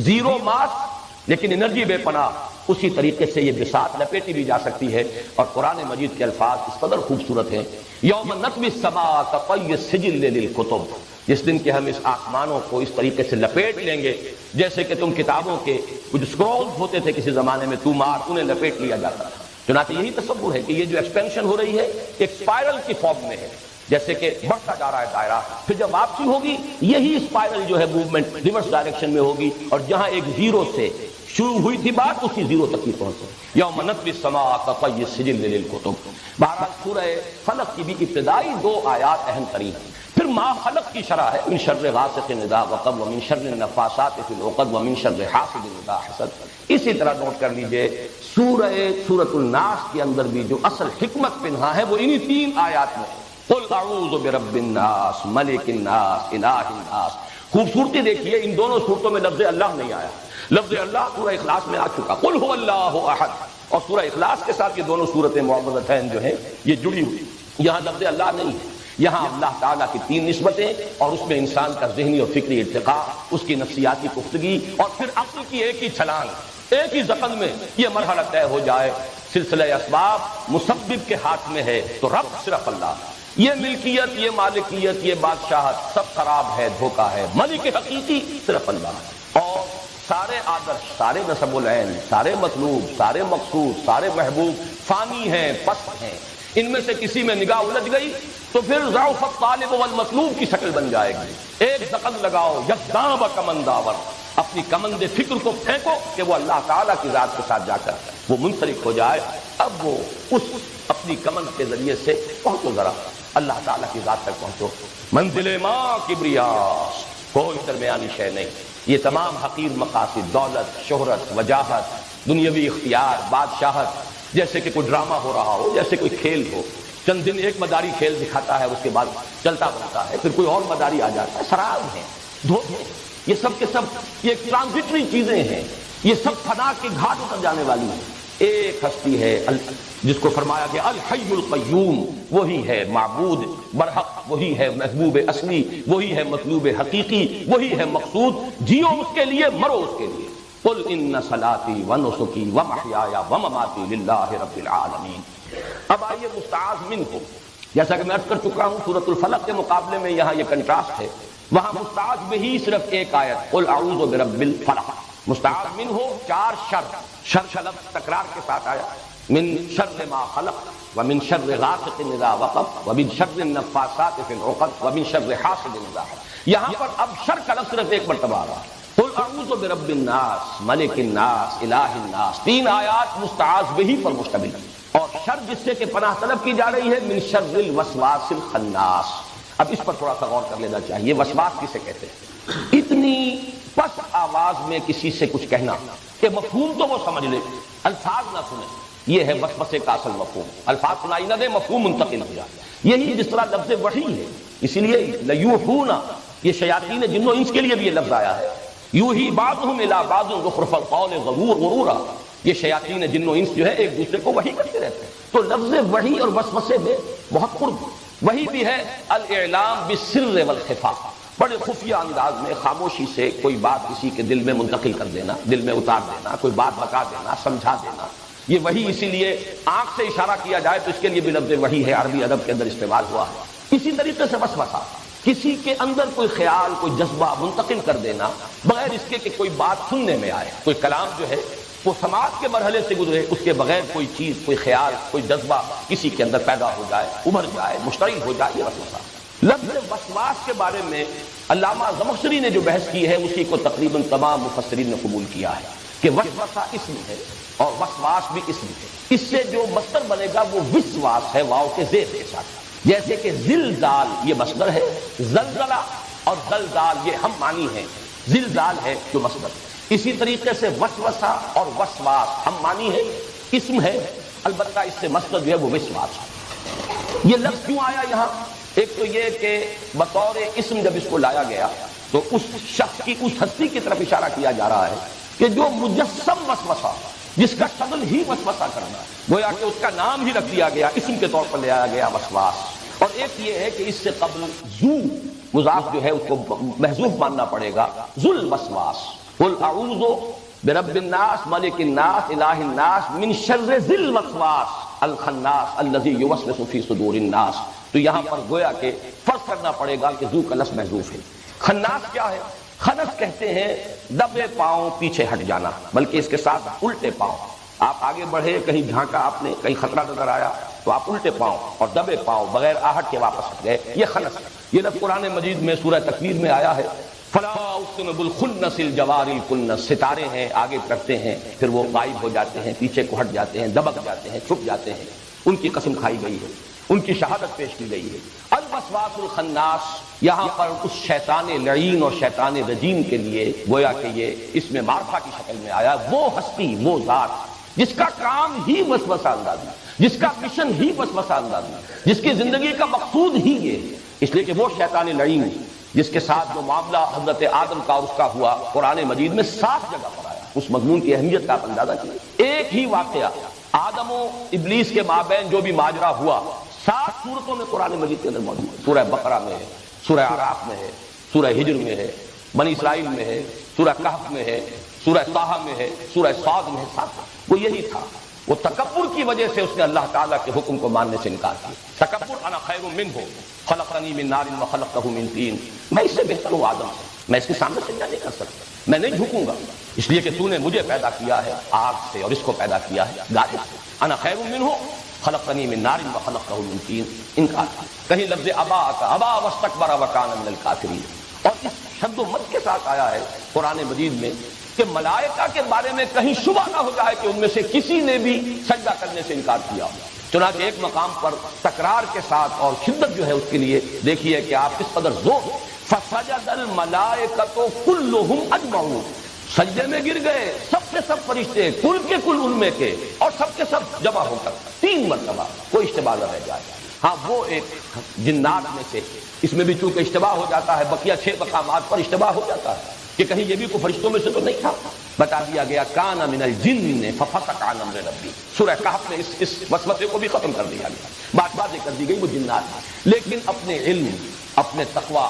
0 ماس لیکن انرجی بے پناہ، اسی طریقے سے یہ بساط لپیٹی بھی جا سکتی ہے. اور قرآن مجید کے الفاظ اس قدر خوبصورت ہیں، یوم نطوی السماء کطی السجل للکتب، جس دن کہ ہم اس آسمانوں کو اس طریقے سے لپیٹ لیں گے جیسے کہ تم کتابوں کے کچھ سکرولز ہوتے تھے کسی زمانے میں، انہیں لپیٹ لیا جاتا تھا. چنانچہ یہی تصور ہے کہ یہ جو ایکسپینشن ہو رہی ہے ایک اسپائرل کی فارم میں ہے، جیسے کہ بڑھتا جا رہا ہے دائرہ، پھر جب واپسی ہوگی یہی اسپائرل جو ہے موومنٹ ریورس ڈائریکشن میں ہوگی، اور جہاں ایک 0 سے شروع ہوئی تھی بات اسی 0 تک ہی پہنچے. یوم نطوی السماء کطی السجل للکتب. بہرحال سورہ فلق کی بھی ابتدائی 2 آیات اہم ترین ہیں. پھر ما خلق کی شرح ہے، من شر غاسق اذا وقب ومن شر النفاثات فی العقد ومن شر حاسد اذا حسد. اسی طرح نوٹ کر لیجئے سورۃ الناس کے اندر بھی جو اصل حکمت پنہا ہے وہ انہی 3 آیات میں ہے. قل اعوذ برب الناس ملک الناس الہ الناس. خوبصورتی دیکھیے، ان دونوں صورتوں میں لفظ اللہ نہیں آیا. لفظ اللہ سورہ اخلاص میں آ چکا، قل هو اللہ احد، اور سورہ اخلاص کے ساتھ یہ دونوں صورتیں معوذتین جو ہیں یہ جڑی ہوئی. یہاں لفظ اللہ نہیں ہے، یہاں اللہ تعالیٰ کی 3 نسبتیں، اور اس میں انسان کا ذہنی اور فکری ارتقاء، اس کی نفسیاتی پختگی، اور پھر عقل کی ایک ہی چھلانگ، ایک ہی زخم میں یہ مرحلہ طے ہو جائے. سلسلہ اسباب مسبب کے ہاتھ میں ہے تو رب صرف اللہ. یہ ملکیت، یہ مالکیت، یہ بادشاہت سب خراب ہے، دھوکہ ہے. ملک حقیقی صرف اللہ. اور سارے آدرش، سارے نسب العین، سارے مطلوب، سارے مقصود، سارے محبوب فانی ہیں، پست ہیں. ان میں سے کسی میں نگاہ الجھ گئی تو پھر ضعف الطالب والمطلوب کی شکل بن جائے گی. ایک زقن لگاؤ، یکدام کمند آور، اپنی کمند فکر کو پھینکو کہ وہ اللہ تعالیٰ کی ذات کے ساتھ جا کر وہ منسلک ہو جائے. اب وہ اس اپنی کمند کے ذریعے سے پہنچو، ذرا اللہ تعالیٰ کی ذات تک پہنچو. منزل ماں کبریاس، کوئی درمیانی شے نہیں. یہ تمام حقیر مقاصد، دولت، شہرت، وجاہت، دنیاوی اختیار، بادشاہت، جیسے کہ کوئی ڈرامہ ہو رہا ہو، جیسے کوئی کھیل ہو، چند دن ایک مداری کھیل دکھاتا ہے، اس کے بعد چلتا بنتا ہے، پھر کوئی اور مداری آ جاتا ہے. سراب ہے، دھوکے، یہ سب کے سب یہ ٹرانزٹری چیزیں ہیں، یہ سب فنا کے گھاٹ اتر جانے والی ہیں. ایک ہستی ہے جس کو فرمایا کہ الحی القیوم، وہی ہے معبود برحق، وہی ہے محبوب اصلی، وہی ہے مطلوب حقیقی، وہی ہے مقصود. جیو اس کے لیے، مرو اس کے لیے. قل ان صلاتی ونسکی ومحیای ومماتی للہ رب العالمین. اب آئیے مستعاذ منہ کو، جیسا کہ میں عرض کر چکا ہوں سورۃ الفلق کے مقابلے میں یہاں یہ کنٹراسٹ ہے. وہاں مستعاذ بہ صرف ایک آیت، قل اعوذ برب الفلق. مستعاذ منہ ہو 4 شر لفظ تکرار کے ساتھ آیا. من شر ما خلق ومن شر غاسق اذا وقب ومن شر النفاثات في العقد ومن شر حاسد اذا حسد. یہاں پر اب شر کا لفظ صرف ایک مرتبہ آ رہا ہے. قل اعوذ برب الناس ملک الناس الہ الناس. 3 آیات مستعاذ بہ پر مشتمل ہے. اور شر جس سے کہ پناہ طلب کی جا رہی ہے، من شر الوسواس الخناس. اب اس پر تھوڑا سا غور کر لینا چاہیے. وسواس کسے کہتے ہیں؟ اتنی پس آواز میں کسی سے کچھ کہنا کہ مفہوم تو وہ سمجھ لے، الفاظ نہ سنے، یہ ہے وسوسے کا اصل مفہوم. الفاظ سنائی نہ دے، مفہوم منتقل ہو جائے. یہی جس طرح لفظ وحی ہے، اسی لیے لیوحون، یہ شیاطین جن و انس کے لیے بھی یہ لفظ آیا ہے. یوحی بعضهم الی بعض زخرف القول غرورا. یہ شیاطین جن و انس جو ہے ایک دوسرے کو وحی کرتے رہتے ہیں. تو لفظ وحی اور وسوسے میں بہت قرب. وہی بھی ہے الاعلام بالسر والخفاء، بڑے خفیہ انداز میں خاموشی سے کوئی بات کسی کے دل میں منتقل کر دینا، دل میں اتار دینا، کوئی بات بتا دینا، سمجھا دینا. یہ وحی اسی لیے آنکھ سے اشارہ کیا جائے تو اس کے لیے بھی لفظ وحی ہے، عربی ادب کے اندر استعمال ہوا ہے. اسی طریقے سے وسوسہ، کسی کے اندر کوئی خیال، کوئی جذبہ منتقل کر دینا بغیر اس کے کہ کوئی بات سننے میں آئے. کوئی کلام جو ہے وہ سماعت کے مرحلے سے گزرے، اس کے بغیر کوئی چیز، کوئی خیال، کوئی جذبہ کسی کے اندر پیدا ہو جائے، ابھر جائے، مشتعل ہو جائے، یہ وسوسہ. لفظ وسواس کے بارے میں علامہ زمخشری نے جو بحث کی ہے اسی کو تقریباً تمام مفسرین نے قبول کیا ہے کہ وسوسہ اسم ہے اور وسواس بھی اسم ہے. اس سے جو مصدر بنے گا وہ وسواس ہے، واو کے زیر کے ساتھ. جیسے کہ زلزال یہ مصدر ہے، زلزلہ اور زلزال یہ ہم معنی ہیں، زلزال ہے جو مصدر. اسی طریقے سے وسوسہ اور وسواس ہم معنی ہے، اسم ہے، البتہ اس سے مصدر جو ہے وہ وسواس ہے. یہ لفظ کیوں آیا یہاں؟ ایک تو یہ کہ بطور اسم جب اس کو لایا گیا تو اس شخص کی، اس ہستی کی طرف اشارہ کیا جا رہا ہے کہ جو مجسم وسوسہ، جس کا شکل ہی وسوسہ کرنا، گویا کہ اس کا نام ہی رکھ دیا گیا، اسم کے طور پر لے آیا گیا وسواس. اور ایک یہ ہے کہ اس سے قبل ذو مضاف جو ہے اس کو محذوف ماننا پڑے گا، ذو الوسواس. قل اعوذ برب الناس ملک الناس الہ الناس من شر ذی الوسواس الخناس الذی یوسوس فی صدور الناس. تو یہاں پر گویا کہ فرق کرنا پڑے گا کہ ذو کا لفظ محذوف ہے. خناس کیا ہے؟ خنس کہتے ہیں دبے پاؤں پیچھے ہٹ جانا، بلکہ اس کے ساتھ الٹے پاؤں. آپ آگے بڑھے، کہیں جھانکا آپ نے، کہیں خطرہ نظر آیا تو آپ الٹے پاؤں اور دبے پاؤں بغیر آہٹ کے واپس ہٹ گئے، یہ خنس. یہ لفظ قرآن مجید میں سورہ تکویر میں آیا ہے. فلا اقسم بالخنس الجوار الکنس. ستارے ہیں، آگے کرتے ہیں پھر وہ غائب ہو جاتے ہیں، پیچھے کو ہٹ جاتے ہیں، دبک جاتے ہیں، چھپ جاتے ہیں. ان کی قسم کھائی گئی ہے، ان کی شہادت پیش کی گئی ہے. الوسواس الخناس یہاں پر اس شیطان لعین اور شیطان رجیم کے لیے گویا کہ یہ اس میں معرفہ کی شکل میں آیا. وہ ہستی، وہ ذات جس کا کام ہی وسوسہ اندازی، جس کا مشن ہی وسوسہ اندازی، جس کی زندگی کا مقصود ہی یہ ہے. اس لیے کہ وہ شیطان لعین جس کے ساتھ جو معاملہ حضرت آدم کا اس کا ہوا قرآن مجید میں 7 جگہ پر آیا. اس مضمون کی اہمیت کا آپ اندازہ کیجیے. ایک ہی واقعہ آدم و ابلیس کے مابین جو بھی ماجرا ہوا 7 صورتوں میں قرآن مجید کے اندر موجود ہے. سورہ بقرہ میں ہے، سورہ اعراف میں ہے، سورہ ہجر میں ہے، بنی اسرائیل میں ہے، سورہ کہف میں ہے، سورہ طٰہٰ میں ہے، سورہ صاد میں ہے. 7 وہ یہی تھا. وہ تکبر کی وجہ سے اس نے اللہ تعالیٰ کے حکم کو ماننے سے انکار کیا. تکبر، انا خیر منہ خلقنی من نار وخلقتہ من طین. میں اس سے بہتر ہوں آدم سے، میں اس کے سامنے سجدہ نہیں کر سکتا، میں نہیں جھکوں گا، اس لیے کہ تو نے مجھے پیدا کیا ہے آگ سے اور اس کو پیدا کیا ہے گارے سے. انا خیر منہ خلقنی من نار وخلقتہ من طین. انکار. کہیں لفظ ابا آتا، ابا واستکبر وکان من الکافرین. اور اس شد و مد کے ساتھ آیا ہے قرآن مجید میں کہ ملائکہ کے بارے میں کہیں شبہ نہ ہو جائے کہ ان میں سے کسی نے بھی سجدہ کرنے سے انکار کیا. چنانچہ ایک مقام پر تکرار کے ساتھ اور شدت جو ہے اس کے لیے دیکھیے کہ آپ کس قدر زور. فسجد الملائکۃ کلھم اجمعون. سجدے میں گر گئے، سب کے سب فرشتے کل کے کل ان میں کے، اور سب کے سب جمع ہو کر 3 مرتبہ، کوئی اشتباہ نہ رہ جائے۔ ہاں وہ ایک جنات میں سے، اس میں بھی چونکہ اشتباہ ہو جاتا ہے، بقیہ 6 مقامات پر اشتباہ ہو جاتا ہے کہ کہیں یہ بھی کوئی فرشتوں میں سے تو نہیں تھا، بتا دیا گیا کان من الجن ففسق عن امر ربی۔ سورہ کہف میں اس وسوسے کو بھی ختم کر دیا گیا، بات واضح کر دی گئی وہ جنات، لیکن اپنے علم، اپنے تقوی،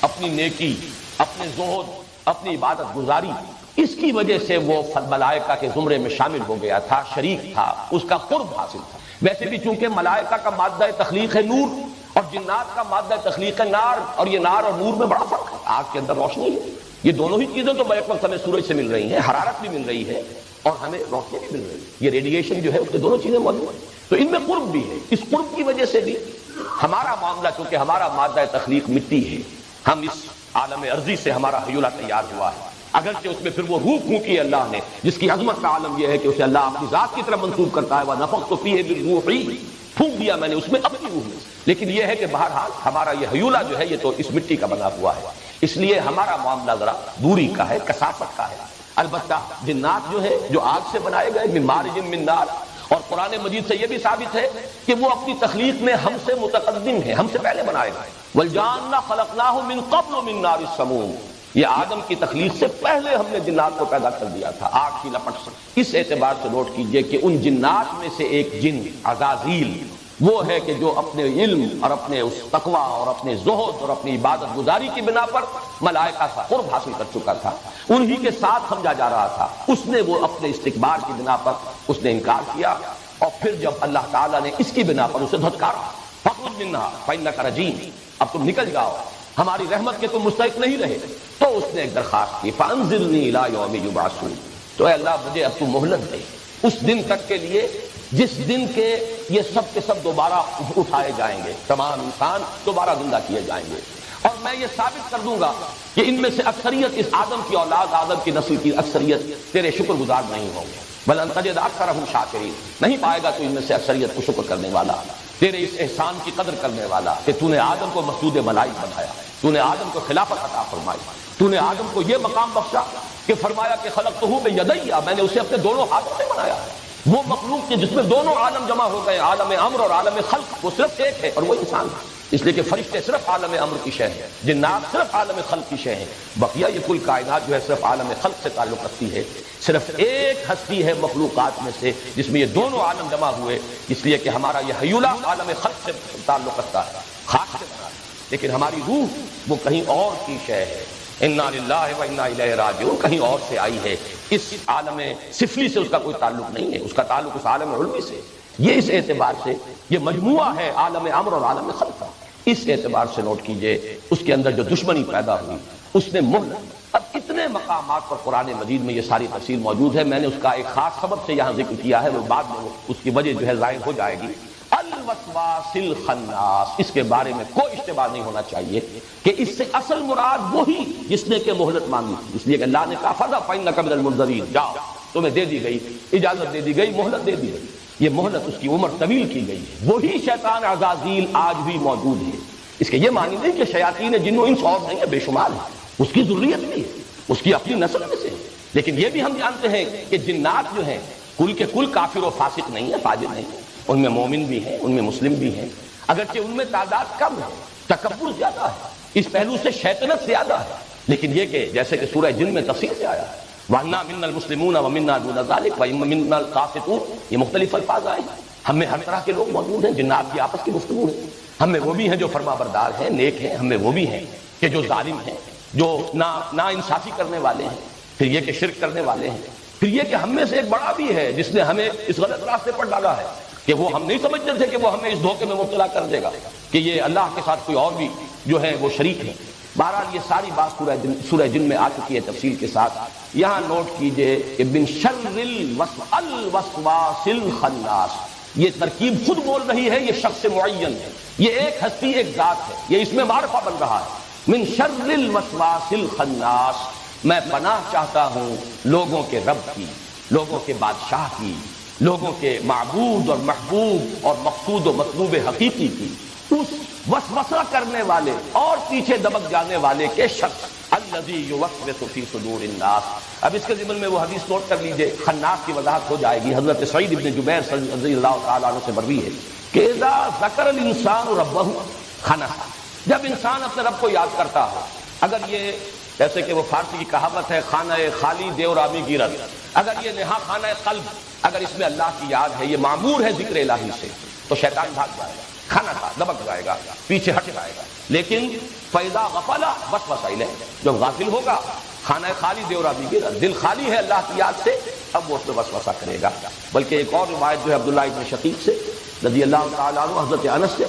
اپنی نیکی، اپنے زہد، اپنی عبادت گزاری، اس کی وجہ سے وہ ملائکہ کے زمرے میں شامل ہو گیا تھا، شریک تھا، اس کا قرب حاصل تھا۔ ویسے بھی چونکہ ملائکہ کا مادہ تخلیق ہے نور، اور جنات کا مادہ تخلیق ہے نار، اور یہ نار اور نور میں بڑا فرق ہے۔ آگ کے اندر روشنی ہے، یہ دونوں ہی چیزیں تو بیک وقت ہمیں سورج سے مل رہی ہیں، حرارت بھی مل رہی ہے اور ہمیں روشنی بھی مل رہی ہے، یہ ریڈیشن جو ہے اس کے دونوں چیزیں موجود ہیں، تو ان میں قرب بھی ہے۔ اس قرب کی وجہ سے بھی ہمارا معاملہ، چونکہ ہمارا مادہ تخلیق مٹی ہے، ہم اس عالم ارضی سے ہمارا حیولہ تیار ہوا ہے، اگرچہ اس میں پھر وہ روح پھونکی ہے اللہ نے، جس کی عظمت کا عالم یہ ہے کہ اسے اللہ اپنی ذات کی طرف منسوب کرتا ہے، وَنَفَخْتُ فِيهِ مِن رُوحِي، پھونک دیا میں نے اس میں اپنی روح میں۔ لیکن یہ ہے کہ بہرحال ہمارا یہ حیولہ جو ہے یہ تو اس مٹی کا بنا ہوا ہے، اس لیے ہمارا معاملہ ذرا دوری کا ہے، کثافت کا ہے۔ البتہ جنات جو ہے جو آگ سے بنائے گئے، من مارج من نار، اور قرآن مجید سے یہ بھی ثابت ہے کہ وہ اپنی تخلیق میں ہم سے متقدم ہے، ہم سے پہلے بنائے گئے۔ وَالْجَانَّ خَلَقْنَاهُ مِن قَبْلُ مِن نَارِ السَّمُومِ، یہ آدم کی تخلیق سے پہلے ہم نے جنات کو پیدا کر دیا تھا آگ کی لپٹ سے۔ اس اعتبار سے نوٹ کیجئے کہ ان جنات میں سے ایک جن عزازیل وہ ہے کہ جو اپنے علم اور اپنے اس تقوی اور اپنے زہد اور اپنی عبادت گزاری کی بنا پر ملائکہ کا قرب حاصل کر چکا تھا، انہی کے ساتھ سمجھا جا رہا تھا، اس نے وہ اپنے استکبار کی بنا پر اس نے انکار کیا، اور پھر جب اللہ تعالیٰ نے اس کی بنا پر اسے دھتکارا، فَاخْرُجْ مِنْهَا فَإِنَّكَ رَجِيمٌ، اب تم نکل جاؤ، ہماری رحمت کے تم مستحق نہیں رہے، تو اس نے ایک درخواست کی، فَأَنظِرْنِي إِلَىٰ يَوْمِ يُبْعَثُونَ، تو اے اللہ مجھے اب تم مہلت دے اس دن تک کے لیے جس دن کے یہ سب کے سب دوبارہ اٹھائے جائیں گے، تمام انسان دوبارہ زندہ کیے جائیں گے، اور میں یہ ثابت کر دوں گا کہ ان میں سے اکثریت، اس آدم کی اولاد، آدم کی نسل کی اکثریت تیرے شکر گزار نہیں ہوں گے، بل ان تجد اکثرهم شاکرین، نہیں پائے گا تو ان میں سے اکثریت کو شکر کرنے والا، تیرے اس احسان کی قدر کرنے والا کہ تو نے آدم کو مسجود ملائک بنایا، تو نے آدم کو خلافت عطا فرمائی، تو نے آدم کو یہ مقام بخشا کہ فرمایا کہ خلقتہ بیدی، میں نے اسے اپنے دونوں ہاتھوں سے بنایا ہے۔ وہ مخلوق کے جس میں دونوں عالم جمع ہو گئے، عالم امر اور عالم خلق، وہ صرف ایک ہے اور وہ انسان ہے، اس لیے کہ فرشتے صرف عالم امر کی شے ہیں، جنات صرف عالم خلق کی شے ہیں، بقیہ یہ کل کائنات جو ہے صرف عالم خلق سے تعلق رکھتی ہے۔ صرف ایک ہستی ہے مخلوقات میں سے جس میں یہ دونوں عالم جمع ہوئے، اس لیے کہ ہمارا یہ حیولہ عالم خلق سے تعلق رکھتا ہے، خاک سے بنا ہے، لیکن ہماری روح وہ کہیں اور کی شے ہے، انا للہ و انا الیہ راجعون، کہیں اور سے آئی ہے، اس عالم سفلی سے اس کا کوئی تعلق نہیں ہے، اس کا تعلق اس عالم علوی سے۔ یہ اس اعتبار سے یہ مجموعہ ہے عالم امر اور عالم خلق کا، اس اعتبار سے نوٹ کیجئے اس کے اندر جو دشمنی پیدا ہوئی اس نے مہلت۔ اب اتنے مقامات پر قرآن مجید میں یہ ساری تفصیل موجود ہے، میں نے اس کا ایک خاص سبب سے یہاں ذکر کیا ہے، وہ بعد میں اس کی وجہ جو ہے ظاہر ہو جائے گی۔ الوسواس الخناس، اس کے بارے میں کوئی اشتباہ نہیں ہونا چاہیے کہ اس سے اصل مراد وہی جس نے کہ مہلت مانگی تھی، اس لیے کہ اللہ نے کہا فَذَا فَإِنَّكَ مِنَ الْمُنذَرِينَ، جاؤ تمہیں دے دی گئی اجازت، دے دی گئی مہلت، دے دی گئی، یہ مہلت اس کی عمر طویل کی گئی ہے۔ وہی شیطان عزازیل آج بھی موجود ہے، اس کے یہ معنی نہیں کہ شیاطین جن و انس اور نہیں ہے، بے شمار ہے، اس کی ذریت بھی ہے، اس کی اپنی نسل میں سے، لیکن یہ بھی ہم جانتے ہیں کہ جنات جو ہیں کل کے کل کافر و فاسق نہیں ہے، فاجر نہیں ہے، ان میں مومن بھی ہیں، ان میں مسلم بھی ہیں، اگرچہ ان میں تعداد کم ہے، تکبر زیادہ ہے، اس پہلو سے شیطنت زیادہ ہے، لیکن یہ کہ جیسے کہ سورہ جن میں تفصیل سے آیا ہے وَأَنَّا مِنَّا الْمُسْلِمُونَ وَمِنَّا دُونَ ذَلِكَ وَمِنَّا الْقَاسِطُونَ، یہ مختلف الفاظ آئے ہیں، ہم میں ہر طرح کے لوگ موجود ہیں، جنات کی آپس کی گفتگو ہے، ہم میں وہ بھی ہیں جو فرما بردار ہیں، نیک ہیں، ہم میں وہ بھی ہیں کہ جو ظالم ہیں، جو نا انصافی کرنے والے ہیں، پھر یہ کہ شرک کرنے والے ہیں، پھر یہ کہ ہم میں سے ایک بڑا بھی ہے جس نے ہمیں اس غلط راستے پر ڈالا ہے کہ وہ ہم نہیں سمجھتے تھے کہ وہ ہمیں اس دھوکے میں مبتلا کر دے گا کہ یہ اللہ کے ساتھ کوئی اور بھی جو ہے وہ شریک ہے۔ بہرحال یہ ساری بات سورہ جن میں آ چکی ہے تفصیل کے ساتھ۔ یہاں نوٹ کیجئے کہ من شر الوسواس الخناس، یہ ترکیب خود بول رہی ہے، یہ شخص معین ہے، یہ ایک ہستی ایک ذات ہے، یہ اس میں معرفہ بن رہا ہے۔ من شر الوسواس الخناس، میں پناہ چاہتا ہوں لوگوں کے رب کی، لوگوں کے بادشاہ کی، لوگوں کے معبود اور محبوب اور مقصود و مطلوب حقیقی کی، اس وسوسہ کرنے والے اور پیچھے دبک جانے والے کے شخص الذی یوسوس فی صدور الناس، اب اس کے ضمن میں وہ حدیث نوٹ کر لیجئے، خناس کی وضاحت ہو جائے گی۔ حضرت سعید بن جبیر رضی اللہ تعالیٰ عنہ سے مروی ہے کہ اذا ذکر الانسان ربہ خنس، جب انسان اپنے رب کو یاد کرتا ہو، اگر یہ جیسے کہ وہ فارسی کی کہاوت ہے خانہ خالی دیو رامی گیرت، اگر یہ نہا خانہ قلب، اگر اس میں اللہ کی یاد ہے، یہ معمور ہے ذکر الہی سے، تو شیطان بھاگ جائے گا، کھانا تھا دبک جائے گا، پیچھے ہٹ جائے گا۔ لیکن فَإِذَا غَفَلَ وَسْوَسَ إِلَيْهِ، جب غافل ہوگا، خانہ خالی دیو رامی گیرت، دل خالی ہے اللہ کی یاد سے، اب وہ اس میں وسوسہ کرے گا۔ بلکہ ایک اور روایت جو ہے عبداللہ ابن شقیق سے رضی اللہ تعالیٰ عنہ، حضرت انس سے،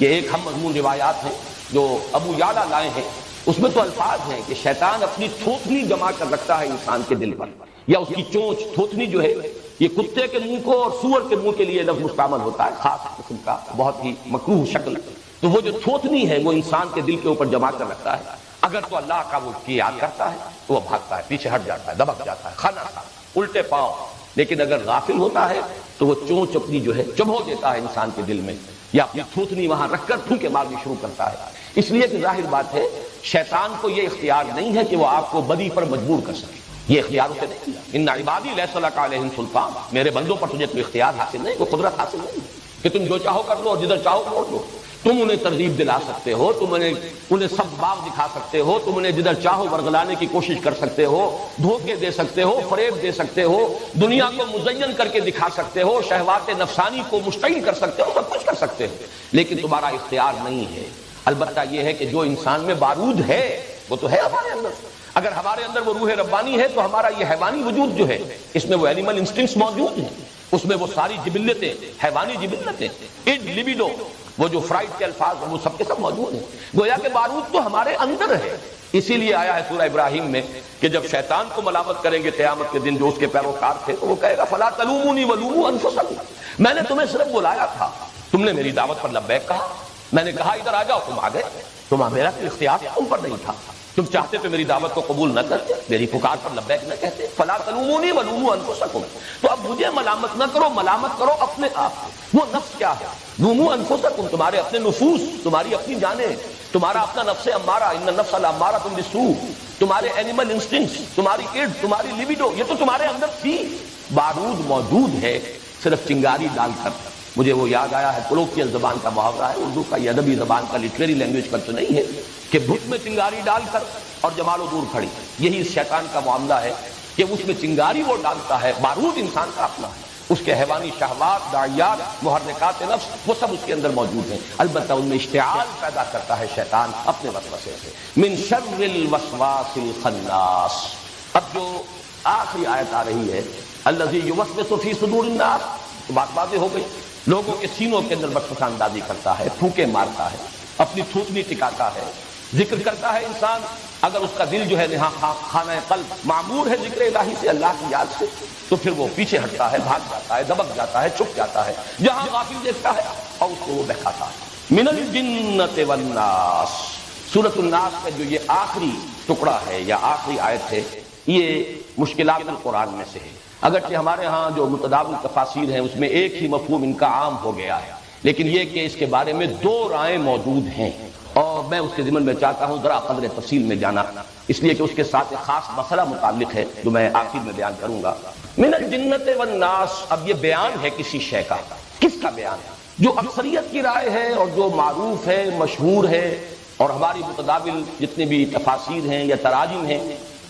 یہ ایک ہم مضمون روایات ہیں جو ابو یعلا لائے ہیں، اس میں تو الفاظ ہیں کہ شیطان اپنی تھوتنی جمع کر رکھتا ہے انسان کے دل پر، یا اس کی چونچ، تھوتنی جو ہے یہ کتے کے منہ کو اور سور کے منہ کے لیے لفظ مستعمل ہوتا ہے، خاص قسم کا، بہت ہی مکروہ شکل۔ تو وہ جو تھوتنی ہے وہ انسان کے دل کے اوپر جمع کر رکھتا ہے، اگر تو اللہ کا وہ یاد کرتا ہے تو وہ بھاگتا ہے، پیچھے ہٹ جاتا ہے، دبک جاتا ہے، کھانا کھا الٹے پاؤں۔ لیکن اگر غافل ہوتا ہے تو وہ چونچ اپنی جو ہے چبھو دیتا ہے انسان کے دل میں، یا اپنی تھوتنی وہاں رکھ کر پھونکے مارنی شروع کرتا ہے۔ اس لیے کہ ظاہر بات ہے شیطان کو یہ اختیار نہیں ہے کہ وہ آپ کو بدی پر مجبور کر سکے، یہ اختیار اسے نہیں ہے۔ ان عبادی لیس لک علیہم سلطان، میرے بندوں پر تجھے کوئی اختیار حاصل نہیں، کوئی قدرت حاصل نہیں کہ تم جو چاہو کر لو اور جدھر چاہو موڑ دو۔ تم انہیں ترغیب دلا سکتے ہو، تم انہیں سب باغ دکھا سکتے ہو، تم انہیں جدھر چاہو ورگلانے کی کوشش کر سکتے ہو، دھوکے دے سکتے ہو، فریب دے سکتے ہو، دنیا کو مزین کر کے دکھا سکتے ہو، شہوات نفسانی کو مشتعل کر سکتے ہو، سب کچھ کر سکتے ہو، لیکن تمہارا اختیار نہیں ہے۔ البتہ یہ ہے کہ جو انسان میں بارود ہے وہ تو ہے ہمارے اندر، اگر ہمارے اندر وہ روح ربانی ہے تو ہمارا یہ حیوانی وجود جو ہے اس میں وہ اینیمل انسٹنکٹس موجود ہیں، اس میں وہ ساری جبلتیں، حیوانی جبلتیں، اڈ لیبیڈو، وہ جو فرائڈ کے الفاظ ہیں وہ سب کے سب موجود ہیں، گویا کہ بارود تو ہمارے اندر ہے۔ اسی لیے آیا ہے سورہ ابراہیم میں کہ جب شیطان کو ملامت کریں گے قیامت کے دن جو اس کے پیروکار تھے تو وہ کہے گا فلا تلومونی ولوموا انفسکم، میں نے تمہیں صرف بلایا تھا، تم نے میری دعوت پر لبیک کہا، میں نے کہا ادھر آ جاؤ، تم آ گئے، میرا کوئی اختیار تم پر نہیں تھا، تم چاہتے تو میری دعوت کو قبول نہ کرتے، میری پکار پر لبیک نہ کہتے۔ فلا تلومونی ولوموا انفسکم، تو اب مجھے ملامت نہ کرو، ملامت کرو اپنے آپ کو۔ وہ نفس کیا ہے؟ لوموا انفسکم، تمہارے اپنے نفوس، تمہاری اپنی جانیں، تمہارا اپنا نفس امارہ، ان النفس لامارۃ بالسوء، تمہارے اینیمل انسٹنکٹس، تمہاری اڈ، تمہاری لیبیڈو، یہ تو تمہارے اندر تھی۔ بارود موجود ہے، صرف چنگاری ڈال کر۔ مجھے وہ یاد آیا ہے، کولوکیل زبان کا محاورہ ہے، اردو کا، یہ ادبی زبان کا، لٹریری لینگویج کا تو نہیں ہے، کہ بھت میں چنگاری ڈال کر اور جمال و دور کھڑی، یہی شیطان کا معاملہ ہے کہ اس میں چنگاری وہ ڈالتا ہے، بارود انسان کا اپنا ہے، اس کے حیوانی شہوات، داعیات، محرکات نفس، وہ سب اس کے اندر موجود ہیں، البتہ ان میں اشتعال پیدا کرتا ہے شیطان اپنے وسوسے سے۔ من شر الوسواس الخناس۔ اب جو آخری آیت آ رہی ہے الذی یوسوس فی صدور الناس، تو بات واضح ہو گئی، لوگوں کے سینوں کے اندر وسوسہ اندازی کرتا ہے، پھونکے مارتا ہے، اپنی تھوتنی ٹکاتا ہے، ذکر کرتا ہے انسان، اگر اس کا دل جو ہے نہا خانہ قلب معمور ہے ذکر الہی سے، اللہ کی یاد سے، تو پھر وہ پیچھے ہٹتا ہے، بھاگ جاتا ہے، دبک جاتا ہے، چھپ جاتا ہے، جہاں غافل دیکھتا ہے اور اس کو وہ بہکاتا ہے۔ من الجنۃ والناس، سورۃ الناس کا جو یہ آخری ٹکڑا ہے یا آخری آیت ہے، یہ مشکلات القرآن میں سے ہے، اگرچہ ہمارے ہاں جو متداول تفاسیر ہیں اس میں ایک ہی مفہوم ان کا عام ہو گیا ہے، لیکن یہ کہ اس کے بارے میں دو رائے موجود ہیں، اور میں اس کے ضمن میں چاہتا ہوں ذرا قدر تفصیل میں جانا، اس لیے کہ اس کے ساتھ ایک خاص مسئلہ متعلق ہے جو میں آخر میں بیان کروں گا۔ من الجنۃ والناس، اب یہ بیان ہے کسی شے کا، کس کا بیان ہے؟ جو اکثریت کی رائے ہے اور جو معروف ہے، مشہور ہے، اور ہماری متداول جتنے بھی تفاسیر ہیں یا تراجم ہیں،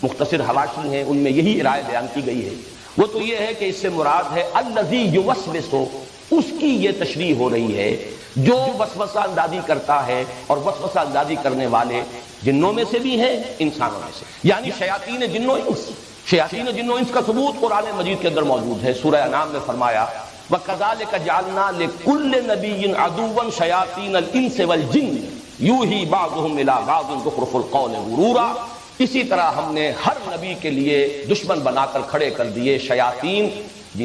مختصر حواشی ہیں، ان میں یہی رائے بیان کی گئی ہے۔ وہ تو یہ ہے کہ اس سے مراد ہے الذی یوسوس، اس کی یہ تشریح ہو رہی ہے جو وسوسہ اندازی کرتا ہے، اور وسوسہ اندازی کرنے والے جنوں میں سے بھی ہیں، انسانوں میں سے، یعنی شیاطین جن و انس۔ شیاطین جن و انس کا ثبوت قرآن مجید کے اندر موجود ہے، سورہ انعام میں فرمایا وَكَذَلِكَ جَعَلْنَا لِكُلِّ نَبِيٍّ عَدُوًّا شَيَاطِينَ الْإِنسِ وَالْجِنِّ يُوحِي بَعْضُهُمْ إِلَىٰ بَعْضٍ زُخْرُفَ الْقَوْلِ غُرُورًا۔ اسی طرح ہم نے ہر نبی کے لیے دشمن بنا کر کھڑے کر دیے شیاطین،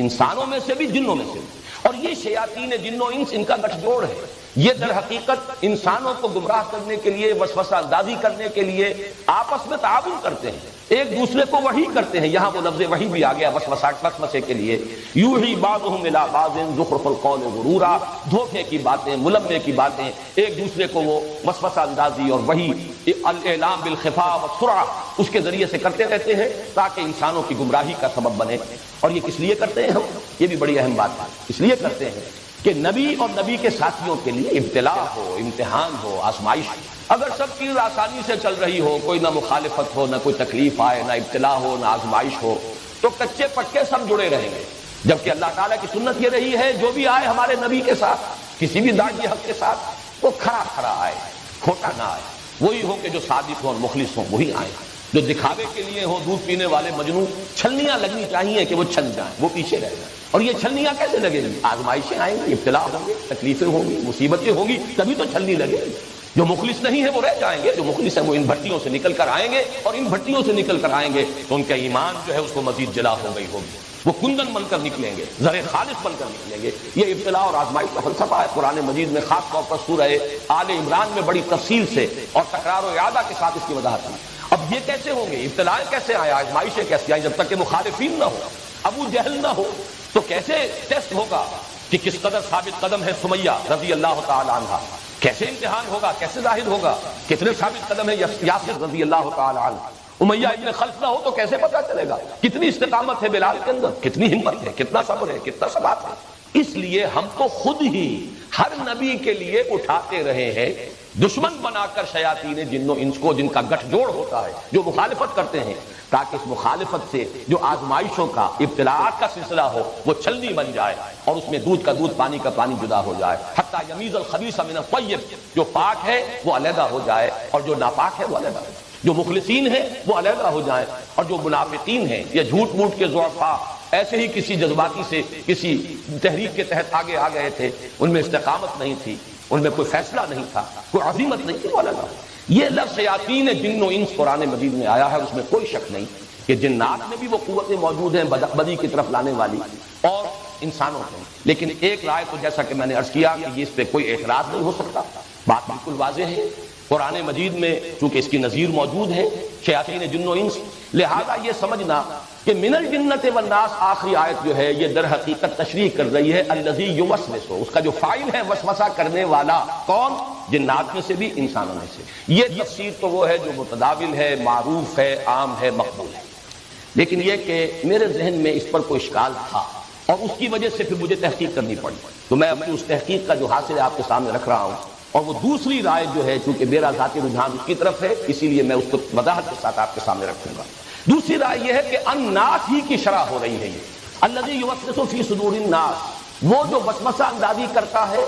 انسانوں میں سے بھی جنوں میں سے بھی، اور یہ شیاطین جن و انس ان کا گٹھ جوڑ ہے، یہ در حقیقت انسانوں کو گمراہ کرنے کے لیے، وسوسہ اندازی کرنے کے لیے آپس میں تعاون کرتے ہیں، ایک دوسرے کو وحی کرتے ہیں. یہاں وہ لفظ وحی بھی آ گیا وسوسے کے لیے. یوحی بعضهم الی بعض زخرف القول غرورا، دھوکے کی باتیں، ملمے کی باتیں، ایک دوسرے کو وہ وسوسہ اندازی اور وحی الاعلام بالخفاء والسرعہ اس کے ذریعے سے کرتے رہتے ہیں تاکہ انسانوں کی گمراہی کا سبب بنے. اور یہ کس لیے کرتے ہیں ہم؟ یہ بھی بڑی اہم بات ہے. اس لیے کرتے ہیں کہ نبی اور نبی کے ساتھیوں کے لیے ابتلا ہو، امتحان ہو، آزمائش ہو. اگر سب چیز آسانی سے چل رہی ہو، کوئی نہ مخالفت ہو، نہ کوئی تکلیف آئے، نہ ابتلا ہو، نہ آزمائش ہو، تو کچے پکے سب جڑے رہیں گے. جبکہ اللہ تعالیٰ کی سنت یہ رہی ہے جو بھی آئے ہمارے نبی کے ساتھ، کسی بھی داعی حق کے ساتھ، وہ کھڑا کھڑا آئے، کھوٹا نہ آئے. وہی ہو کہ جو صادق ہوں اور مخلص ہوں وہی آئے. جو دکھاوے کے لیے ہوں، دودھ پینے والے مجنوں، چھلنیاں لگنی چاہیے کہ وہ چھل جائیں، وہ پیچھے رہ جائیں. اور یہ چھلنیاں کیسے لگیں گی؟ آزمائشیں آئیں گی، ابتلا ہوں گے، تکلیفیں ہوں گی، مصیبتیں ہوں گی، تبھی تو چھلنی لگے گی. جو مخلص نہیں ہے وہ رہ جائیں گے، جو مخلص ہیں وہ ان بھٹیوں سے نکل کر آئیں گے، اور ان بھٹیوں سے نکل کر آئیں گے تو ان کا ایمان جو ہے اس کو مزید جلا ہو گئی ہوگی. وہ کندن بن کر نکلیں گے، زر خالص بن کر نکلیں گے. یہ ابتلا اور آزمائش کا فلسفہ ہے. قرآن مجید میں خاص طور پر سورہ آل عمران میں بڑی تفصیل سے اور تکرار و اعادہ کے ساتھ اس کی وضاحت ہے. اب یہ کیسے ہوں گے؟ ابتلائیں کیسے آئے، آزمائشیں کیسے آئیں؟ جب تک کہ مخالفین نہ ہو، ابو جہل نہ ہو، تو کیسے ٹیسٹ ہوگا کہ کس قدر ثابت قدم ہے سمیہ رضی اللہ تعالی عنہ؟ کیسے امتحان ہوگا، کیسے ظاہر ہوگا؟ کتنے ثابت قدم ہے یاسر رضی اللہ تعالی عنہ؟ امیہ ابن خلف نہ ہو تو کیسے پتہ چلے گا؟ کتنی استقامت ہے بلال کے اندر، کتنی ہمت ہے، کتنا صبر ہے، کتنا ثبات ہے. اس لیے ہم کو خود ہی ہر نبی کے لیے اٹھاتے رہے ہیں دشمن بنا کر شیاطین جن و انس کو، جن کا گٹھ جوڑ ہوتا ہے، جو مخالفت کرتے ہیں، تاکہ اس مخالفت سے جو آزمائشوں کا، ابتلاءات کا سلسلہ ہو وہ چھلنی بن جائے اور اس میں دودھ کا دودھ، پانی کا پانی جدا ہو جائے. حتیٰ یمیز الخبیث من الطیب، جو پاک ہے وہ علیحدہ ہو جائے اور جو ناپاک ہے وہ علیحدہ ہو جائے. جو مخلصین ہیں وہ علیحدہ ہو جائیں اور جو منافقین ہیں یا جھوٹ موٹ کے ضعفاء ایسے ہی کسی جذباتی سے کسی تحریک کے تحت آگے آ گئے تھے، ان میں استقامت نہیں تھی، ان میں کوئی فیصلہ نہیں تھا، کوئی عزیمت نہیں تھی، وہ علیحدہ. یہ لفظ شیاطین جن و انس قرآن مجید میں آیا ہے، اس میں کوئی شک نہیں کہ جنات میں بھی وہ قوتیں موجود ہیں بدی کی طرف لانے والی، اور انسانوں میں. لیکن ایک رائے تو جیسا کہ میں نے عرض کیا کہ اس پہ کوئی اعتراض نہیں ہو سکتا، بات بالکل واضح ہے. قرآن مجید میں چونکہ اس کی نظیر موجود ہے شیاطین جن و انس، لہذا یہ سمجھنا کہ من الجنت والناس آخری آیت جو ہے یہ در حقیقت تشریح کر رہی ہے الذی یوسوس، اس کا جو فاعل ہے وسوسہ کرنے والا، کون؟ جنات میں سے بھی، انسانوں میں سے. یہ تفسیر تو وہ ہے جو متداول ہے، معروف ہے، عام ہے، مقبول ہے. لیکن یہ کہ میرے ذہن میں اس پر کوئی اشکال تھا اور اس کی وجہ سے پھر مجھے تحقیق کرنی پڑی، تو میں اپنی اس تحقیق کا جو حاصل ہے آپ کے سامنے رکھ رہا ہوں. اور وہ دوسری رائے جو ہے چونکہ میرا ذاتی رجحان اس کی طرف ہے، اسی لیے میں اس کو وضاحت کے ساتھ آپ کے سامنے رکھوں گا. دوسری رائے یہ ہے کہ الناس ہی کی شرح ہو رہی ہے. یہ الذی یوسوس فی صدور الناس، وہ جو وسوسہ اندازی کرتا ہے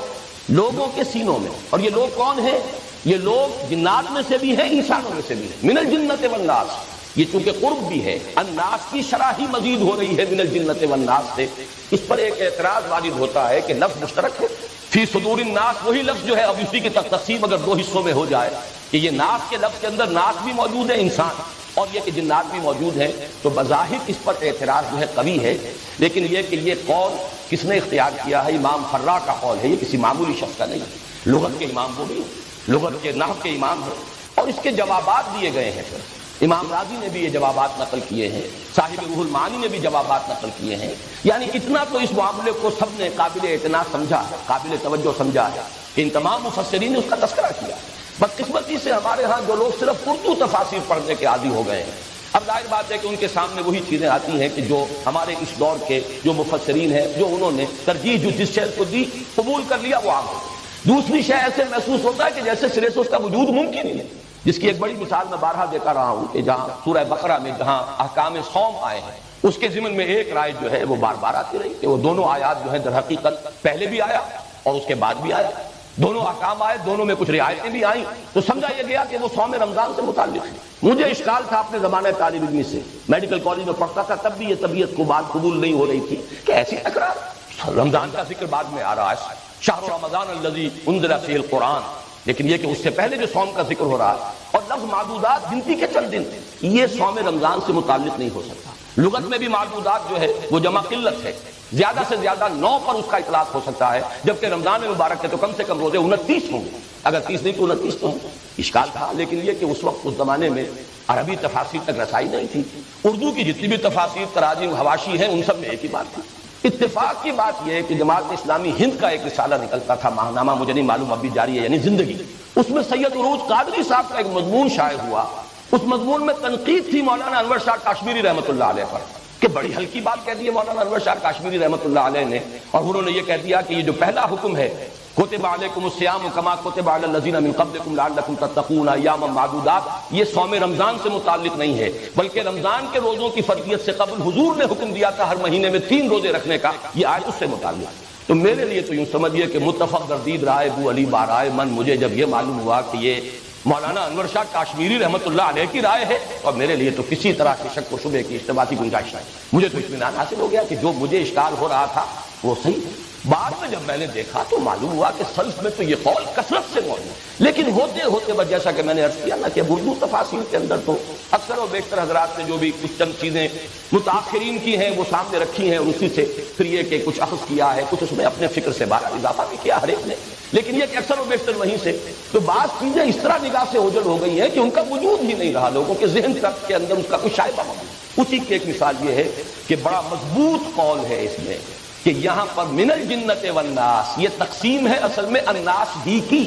لوگوں کے سینوں میں. اور یہ لوگ کون ہیں؟ یہ لوگ جنات میں سے بھی ہیں، انسانوں میں سے بھی ہیں. من الجنت والناس، یہ چونکہ قرب بھی ہے، الناس کی شرح ہی مزید ہو رہی ہے من الجنت والناس سے. اس پر ایک اعتراض وارد ہوتا ہے کہ لفظ مشترک ہے فی صدور الناس، وہی لفظ جو ہے اب اسی کی تقسیم اگر دو حصوں میں ہو جائے کہ یہ ناس کے لفظ کے اندر ناس بھی موجود ہے انسان، اور یہ کہ جنات بھی موجود ہیں، تو بظاہر اس پر اعتراض جو ہے قوی ہے. لیکن یہ کہ یہ قول کس نے اختیار کیا ہے؟ امام فرا کا قول ہے، یہ کسی معمولی شخص کا نہیں ہے. لغت کے امام وہ بھی، لغت کے نحو کے امام ہیں، اور اس کے جوابات دیے گئے ہیں. پھر امام راضی نے بھی یہ جوابات نقل کیے ہیں، صاحب روح المعانی نے بھی جوابات نقل کیے ہیں. یعنی اتنا تو اس معاملے کو سب نے قابل اعتناء سمجھا ہے، قابل توجہ سمجھا ہے کہ ان تمام مفسرین نے اس کا تذکرہ کیا. بدقسمتی سے ہمارے ہاں جو لوگ صرف اردو تفاسیر پڑھنے کے عادی ہو گئے ہیں، اب ظاہر بات ہے کہ ان کے سامنے وہی چیزیں آتی ہیں کہ جو ہمارے اس دور کے جو مفسرین ہیں، جو انہوں نے ترجیح جو جس شے کو دی قبول کر لیا وہ عام ہو گئی. دوسری شے ایسے محسوس ہوتا ہے کہ جیسے سرے سے اس کا وجود ممکن ہی نہیں، جس کی ایک بڑی مثال میں بارہا دیکھا رہا ہوں کہ جہاں سورہ بقرہ میں جہاں احکام صوم آئے ہیں، اس کے ضمن میں ایک رائے جو ہے وہ بار بار آتی رہی کہ وہ دونوں آیات جو ہے در حقیقت پہلے بھی آیا اور اس کے بعد بھی آیا، دونوں احکام آئے، دونوں میں کچھ رعایتیں بھی آئیں، تو سمجھا یہ گیا کہ وہ صوم رمضان سے متعلق ہے. مجھے اشکال تھا اپنے زمانے طالب علمی سے، میڈیکل کالج میں پڑھتا تھا، تب بھی یہ طبیعت کو بات قبول نہیں ہو رہی تھی کہ ایسی تکرار، رمضان کا ذکر بعد میں آ رہا ہے، شہر رمضان الذی انزل فیہ القرآن، لیکن یہ کہ اس سے پہلے جو صوم کا ذکر ہو رہا ہے اور لفظ معدودات گنتی کے چند دن، یہ صوم رمضان سے متعلق نہیں ہو سکتا. لغت میں بھی معدودات جو ہے وہ جمع قلت ہے، زیادہ سے زیادہ 9 پر اس کا اطلاق ہو سکتا ہے، جبکہ رمضان مبارک کے تو کم سے کم روزے 29 ہوں گے، اگر 30 نہیں تو 29 تو ہوں۔ اشکال تھا، لیکن یہ کہ اس وقت اس زمانے میں عربی تفاسیر تک رسائی نہیں تھی، اردو کی جتنی بھی تفاسیر تراجم حواشی ہیں ان سب میں ایک ہی بات تھی۔ اتفاق کی بات یہ ہے کہ جماعت اسلامی ہند کا ایک رسالہ نکلتا تھا، ماہنامہ، مجھے نہیں معلوم اب بھی جاری ہے یعنی زندگی، اس میں سید عروج قادری صاحب کا ایک مضمون شائع ہوا، اس مضمون میں تنقید تھی مولانا انور شاہ کاشمیری رحمۃ اللہ علیہ پر، کہ بڑی ہلکی بات کہہ دی ہے مولانا انور شاہ کاشمیری رحمۃ اللہ علیہ نے، اور انہوں نے یہ کہہ دیا کہ یہ جو پہلا حکم ہے کتب علیکم الصیام کما کتب علی الذین من قبلکم لعلکم تتقون ایاما معدودات، یہ صوم رمضان سے متعلق نہیں ہے، بلکہ رمضان کے روزوں کی فرضیت سے قبل حضور نے حکم دیا تھا ہر مہینے میں 3 روزے رکھنے کا، یہ آج اس سے متعلق ہے۔ تو میرے لیے تو یوں سمجھیے کہ متفق گردید رائے بو علی بارائے من، مجھے جب یہ معلوم ہوا کہ یہ مولانا انور شاہ کاشمیری رحمۃ اللہ علیہ کی رائے ہے، اور میرے لیے تو کسی طرح کے شک و شبے کی اشتباہی گنجائش نہیں، مجھے تو اطمینان حاصل ہو گیا کہ جو مجھے اشکال ہو رہا تھا وہ صحیح ہے۔ بعد میں جب میں نے دیکھا تو معلوم ہوا کہ سلف میں تو یہ قول کثرت سے موجود ہے، لیکن ہوتے ہوتے بس جیسا کہ میں نے عرض کیا نا کہ اردو تفاسیر کے اندر تو اکثر و بیشتر حضرات نے جو بھی کچھ چند چیزیں متاخرین کی ہیں وہ سامنے رکھی ہیں، اور اسی سے پھر یہ کہ کچھ اخذ کیا ہے، کچھ اس میں اپنے فکر سے باہر اضافہ بھی کیا ہر ایک نے، لیکن یہ کہ اکثر و بیشتر وہیں سے تو بعض چیزیں اس طرح نگاہ سے اوجھل ہو گئی ہیں کہ ان کا وجود ہی نہیں رہا، لوگوں کے ذہن تک کے اندر اس کا کوئی شائبہ موجود۔ اسی کی ایک مثال یہ ہے کہ بڑا مضبوط قول ہے اس میں کہ یہاں پر من الجنت والناس، یہ تقسیم ہے اصل میں الناس ہی کی،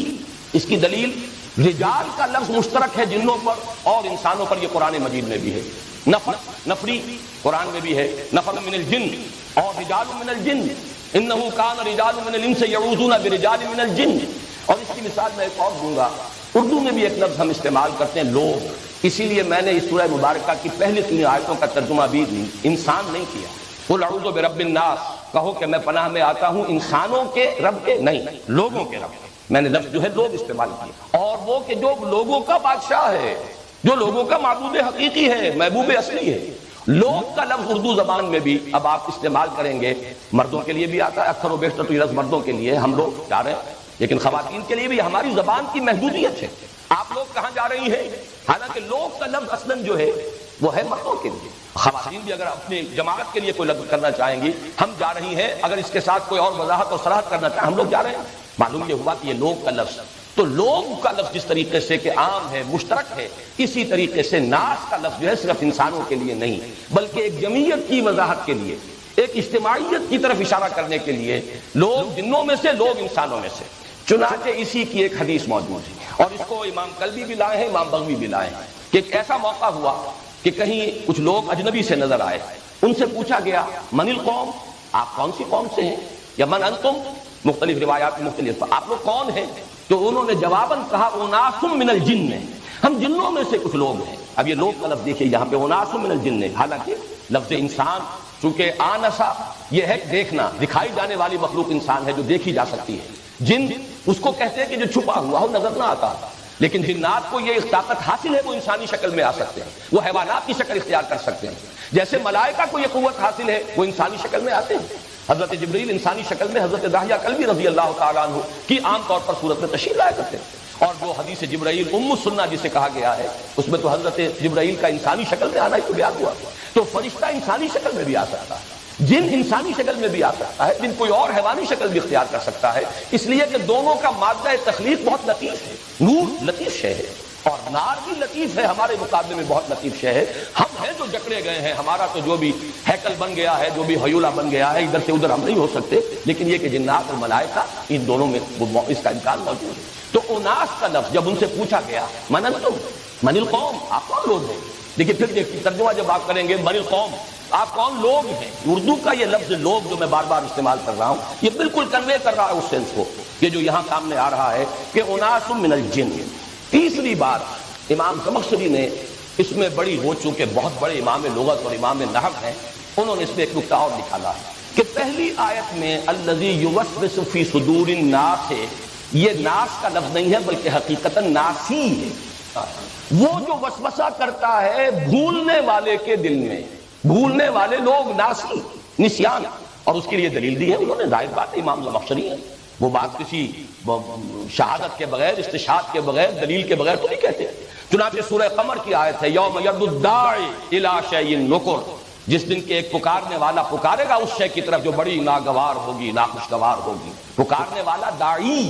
اس کی دلیل رجال کا لفظ مشترک ہے جنوں پر اور انسانوں پر، یہ قرآن مجید میں بھی ہے، نفری قرآن میں بھی ہے، نفر من الجن اور رجال من الجن، انه کان رجال من الانس یعوذون برجال من الجن، اور اس کی مثال میں ایک اور دوں گا، اردو میں بھی ایک لفظ ہم استعمال کرتے ہیں لوگ، اسی لیے میں نے اس سورہ مبارکہ کی پہلی 3 آیتوں کا ترجمہ بھی انسان نہیں کیا، قل اعوذ برب الناس، کہو کہ میں پناہ میں آتا ہوں انسانوں کے رب کے، نہیں لوگوں کے رب کے، میں نے لفظ جو ہے لوگ استعمال کیا، اور وہ کہ جو لوگوں کا بادشاہ ہے، جو لوگوں کا معبود حقیقی ہے، محبوب اصلی ہے۔ لوگ کا لفظ اردو زبان میں بھی اب آپ استعمال کریں گے، مردوں کے لیے بھی آتا ہے، اکثر و بیشتر تو یہ لفظ مردوں کے لیے ہم لوگ جا رہے ہیں، لیکن خواتین کے لیے بھی ہماری زبان کی محدودیت ہے، آپ لوگ کہاں جا رہی ہیں، حالانکہ لوگ کا لفظ اصلاً جو ہے وہ ہے مردوں کے لیے، خواتین بھی اگر اپنی جماعت کے لیے کوئی لفظ کرنا چاہیں گی، ہم جا رہی ہیں، اگر اس کے ساتھ کوئی اور وضاحت اور صراحت کرنا چاہیں ہم لوگ جا رہے ہیں، معلوم یہ ہوا کہ یہ لوگ کا لفظ، تو لوگ کا لفظ جس طریقے سے کہ عام ہے، مشترک ہے، اسی طریقے سے ناس کا لفظ جو ہے صرف انسانوں کے لیے نہیں، بلکہ ایک جمعیت کی وضاحت کے لیے، ایک اجتماعیت کی طرف اشارہ کرنے کے لیے، لوگ جنوں میں سے، لوگ انسانوں میں سے۔ چنانچہ اسی کی ایک حدیث موجود ہے، اور اس کو امام قلبی بھی لائے ہیں، امام بغوی بھی لائے ہیں، کہ ایک ایسا موقع ہوا کہ کہیں کچھ لوگ اجنبی سے نظر آئے، ان سے پوچھا گیا من القوم، آپ کون سی قوم سے ہیں، یا من انتم، مختلف روایات مختلف، آپ لوگ کون ہیں، تو انہوں نے جواباً کہا اناس من الجن، ہم جنوں میں سے کچھ لوگ ہیں۔ اب یہ لوگ کا لفظ دیکھیے یہاں پہ اناس من الجن، حالانکہ لفظ انسان چونکہ آنسا یہ ہے دیکھنا، دکھائی جانے والی مخلوق انسان ہے جو دیکھی جا سکتی ہے، جن اس کو کہتے ہیں کہ جو چھپا ہوا ہو، نظر نہ آتا، لیکن جنات کو یہ طاقت حاصل ہے، وہ انسانی شکل میں آ سکتے ہیں، وہ حیوانات کی شکل اختیار کر سکتے ہیں، جیسے ملائکہ کو یہ قوت حاصل ہے، وہ انسانی شکل میں آتے ہیں۔ حضرت جبرائیل انسانی شکل میں حضرت داہیہ کلبی رضی اللہ تعالیٰ عنہ کی عام طور پر صورت میں تشریف لایا کرتے ہیں، اور جو حدیث جبرائیل ام السنہ جسے کہا گیا ہے، اس میں تو حضرت جبرائیل کا انسانی شکل میں آنا ہی تو بیان ہوا، تو فرشتہ انسانی شکل میں بھی آ سکتا ہے، جن انسانی شکل میں بھی آ سکتا ہے، جن کوئی اور حیوانی شکل بھی اختیار کر سکتا ہے، اس لیے کہ دونوں کا مادہ تخلیق بہت لطیف ہے، نور لطیف شے ہے اور نار بھی لطیف ہے، ہمارے مقابلے میں بہت لطیف شے ہے، ہم ہیں جو جکڑے گئے ہیں، ہمارا تو جو بھی ہیکل بن گیا ہے، جو بھی ہیولہ بن گیا ہے، ادھر سے ادھر ہم نہیں ہو سکتے، لیکن یہ کہ جنات اور ملائکہ ان دونوں میں اس کا امکان موجود ہے۔ تو اناس کا لفظ جب ان سے پوچھا گیا من انتم، من القوم، آپ کون لوگ ہیں، دیکھیے پھر ترجمہ جب آپ کریں گے من القوم، آپ کون لوگ ہیں، اردو کا یہ لفظ لوگ جو میں بار بار استعمال کر رہا ہوں، یہ بالکل کنوے کر رہا ہے اس سینس کو، یہ جو یہاں سامنے آ رہا ہے کہ اناس من الجن۔ تیسری بات امام زمخشری نے اس میں بڑی، وہ چونکہ بہت بڑے امام لغت اور امام نحو ہیں، انہوں نے اس میں ایک نکتہ اور نکالا کہ پہلی آیت میں الذی یوسوس فی صدور الناس ہے، یہ ناس کا لفظ نہیں ہے بلکہ حقیقتاً ناسی ہے، وہ جو وسوسہ کرتا ہے بھولنے والے کے دل میں، بھولنے والے لوگ، ناسی، نسیان، اور اس کے لیے دلیل دی ہے انہوں نے، ظاہر بات ہے امام زمخشری ہیں، وہ بات کسی شہادت کے بغیر، استشہاد کے بغیر، دلیل کے بغیر تو نہیں کہتے۔ چنانچہ سورہ قمر کی آیت ہے یوم یرد الداعی الی شیء نکر، جس دن کہ ایک پکارنے والا پکارے گا اس شے کی طرف جو بڑی ناگوار ہوگی، ناخوشگوار ہوگی. پکارنے والا داعی،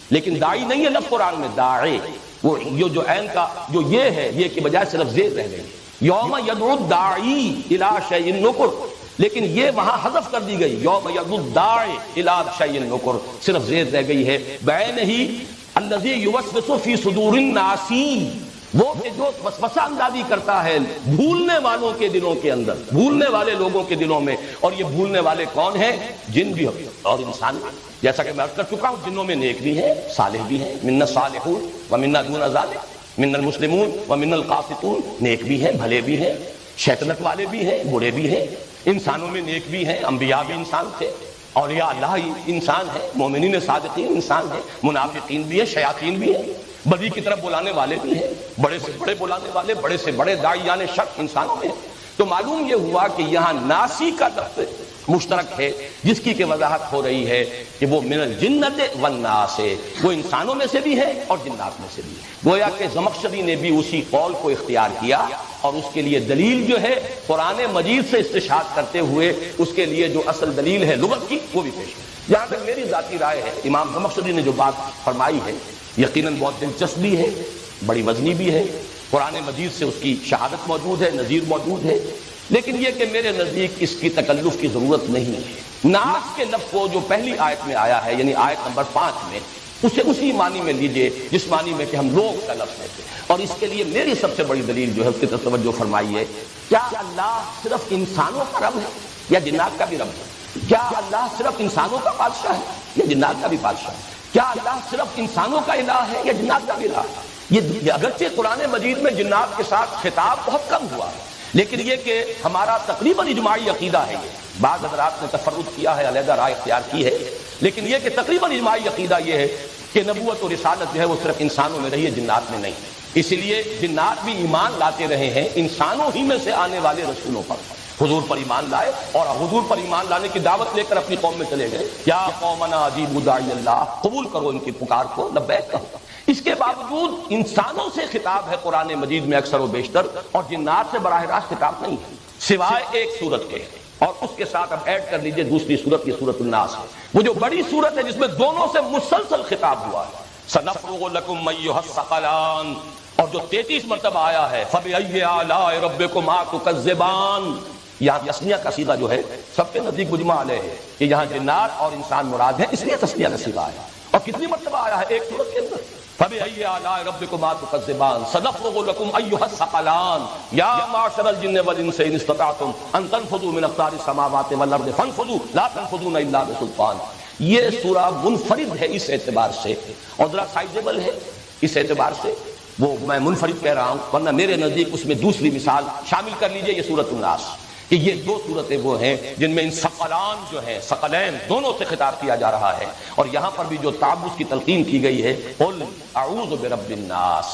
لیکن داعی نہیں ہے لفظ قرآن میں، داعی. وہ جو عین کا جو یہ ہے، یہ کی بجائے صرف زیر رہ گئی. یوم یدعو الداعی الی شیء نکر، لیکن یہ وہاں حذف کر دی گئی. یوم یدعو الداعی الی شیء نکر صرف زیر رہ گئی ہے. بعین ہی الذی یوسوس فی صدور الناس، وہ کہ جو وسوسہ اندازی کرتا ہے بھولنے والوں کے دلوں کے اندر، بھولنے والے لوگوں کے دلوں میں. اور یہ بھولنے والے کون ہیں؟ جن بھی اور انسان. جیسا کہ میں عرض کر چکا ہوں، جنوں میں نیک بھی ہیں، صالح بھی ہیں. منا الصالحون ومنا دون ذلک، من المسلمون ومن القاسطون. نیک بھی ہیں، بھلے بھی ہیں، شیطنت والے بھی ہیں، برے بھی ہیں. انسانوں میں نیک بھی ہیں، انبیاء بھی انسان تھے، اولیاء اللہ انسان ہیں، مومنین صادقین انسان ہیں، منافقین بھی ہیں، شیاطین بھی ہیں، بدی کی طرف بلانے والے بھی ہیں، بڑے سے بڑے بلانے والے، بڑے سے بڑے داعیان شر انسانوں میں ہیں. تو معلوم یہ ہوا کہ یہاں ناسی کا لفظ مشترک ہے، جس کی کہ وضاحت ہو رہی ہے کہ وہ من الجنت والناس ہے، وہ انسانوں میں سے بھی ہے اور جنات میں سے بھی ہے. گویا کہ زمخشری نے بھی اسی قول کو اختیار کیا، اور اس کے لیے دلیل جو ہے قرآن مجید سے استشہاد کرتے ہوئے اس کے لیے جو اصل دلیل ہے لغت کی وہ بھی پیش ہے. جہاں تک میری ذاتی رائے ہے، امام زمخشری نے جو بات فرمائی ہے یقیناً بہت دلچسپ بھی ہے، بڑی وزنی بھی ہے. قرآن مجید سے اس کی شہادت موجود ہے، نظیر موجود ہے، لیکن یہ کہ میرے نزدیک اس کی تکلف کی ضرورت نہیں ہے. ناس کے لفظ کو جو پہلی آیت میں آیا ہے، یعنی آیت نمبر 5 میں، اسے اسی معنی میں لیجئے جس معنی میں کہ ہم لوگ کا لفظ ہے. اور اس کے لیے میری سب سے بڑی دلیل جو ہے اس کی طرف توجہ فرمائی ہے. کیا اللہ صرف انسانوں کا رب ہے یا جنات کا بھی رب ہے؟ کیا اللہ صرف انسانوں کا بادشاہ ہے یا جنات کا بھی بادشاہ ہے؟ کیا اللہ صرف انسانوں کا الہ ہے یا جنات کا بھی الہ ہے؟ یہ اگرچہ قرآن مجید میں جنات کے ساتھ خطاب بہت کم ہوا ہے، لیکن یہ کہ ہمارا تقریباً اجماعی عقیدہ ہے. یہ بعض حضرات نے تفرد کیا ہے، علیحدہ رائے اختیار کی ہے، لیکن یہ کہ تقریباً اجماعی عقیدہ یہ ہے کہ نبوت و رسالت جو ہے وہ صرف انسانوں میں رہی ہے، جنات میں نہیں. اسی لیے جنات بھی ایمان لاتے رہے ہیں انسانوں ہی میں سے آنے والے رسولوں پر. حضور پر ایمان لائے اور حضور پر ایمان لانے کی دعوت لے کر اپنی قوم میں چلے گئے. یا قومنا اجیبوا داعی اللہ، قبول کرو ان کی پکار کو، لبیک کہو. اس کے باوجود انسانوں سے خطاب ہے قرآن مجید میں اکثر و بیشتر، اور جنات سے براہ راست خطاب نہیں ہے سوائے ایک صورت کے. اور اس کے ساتھ اب ایڈ کر لیجئے دوسری صورت کی صورت الناس ہے، وہ جو بڑی صورت ہے جس میں دونوں سے مسلسل خطاب ہوا ہے. سنفرغ لکم ایھا الثقلان، اور جو 33 مرتبہ آیا ہے فبأی آلاء ربکما تکذبان. یہاں تسنیہ کا صیغہ جو ہے سب کے نزدیک مجمع علیہ ہے کہ یہاں جنات اور انسان مراد ہے، اس لیے تسنیہ کا صیغہ ہے. اور کتنی مرتبہ آیا ہے ایک صورت کے اندر؟ فبأي آلاء ربكما تكذبان سنفرغ لكم أيها الثقلان يا معشر الجن والإنس إن استطعتم أن تنفذوا من أقطار السماوات والأرض فانفذوا لا تنفذون إلا بسلطان. یہ سورہ منفرد ہے اس اعتبار سے، اور ذرا سائزیبل ہے اس اعتبار سے. وہ میں منفرد کہہ رہا ہوں، ورنہ میرے نزدیک اس میں دوسری مثال شامل کر لیجئے، یہ سورۃ الناس، کہ یہ دو صورتیں وہ ہیں جن میں ان ثقلان جو ہیں، ثقلین دونوں سے خطاب کیا جا رہا ہے. اور یہاں پر بھی جو تعوذ کی تلقین کی گئی ہے، قل اعوذ برب الناس،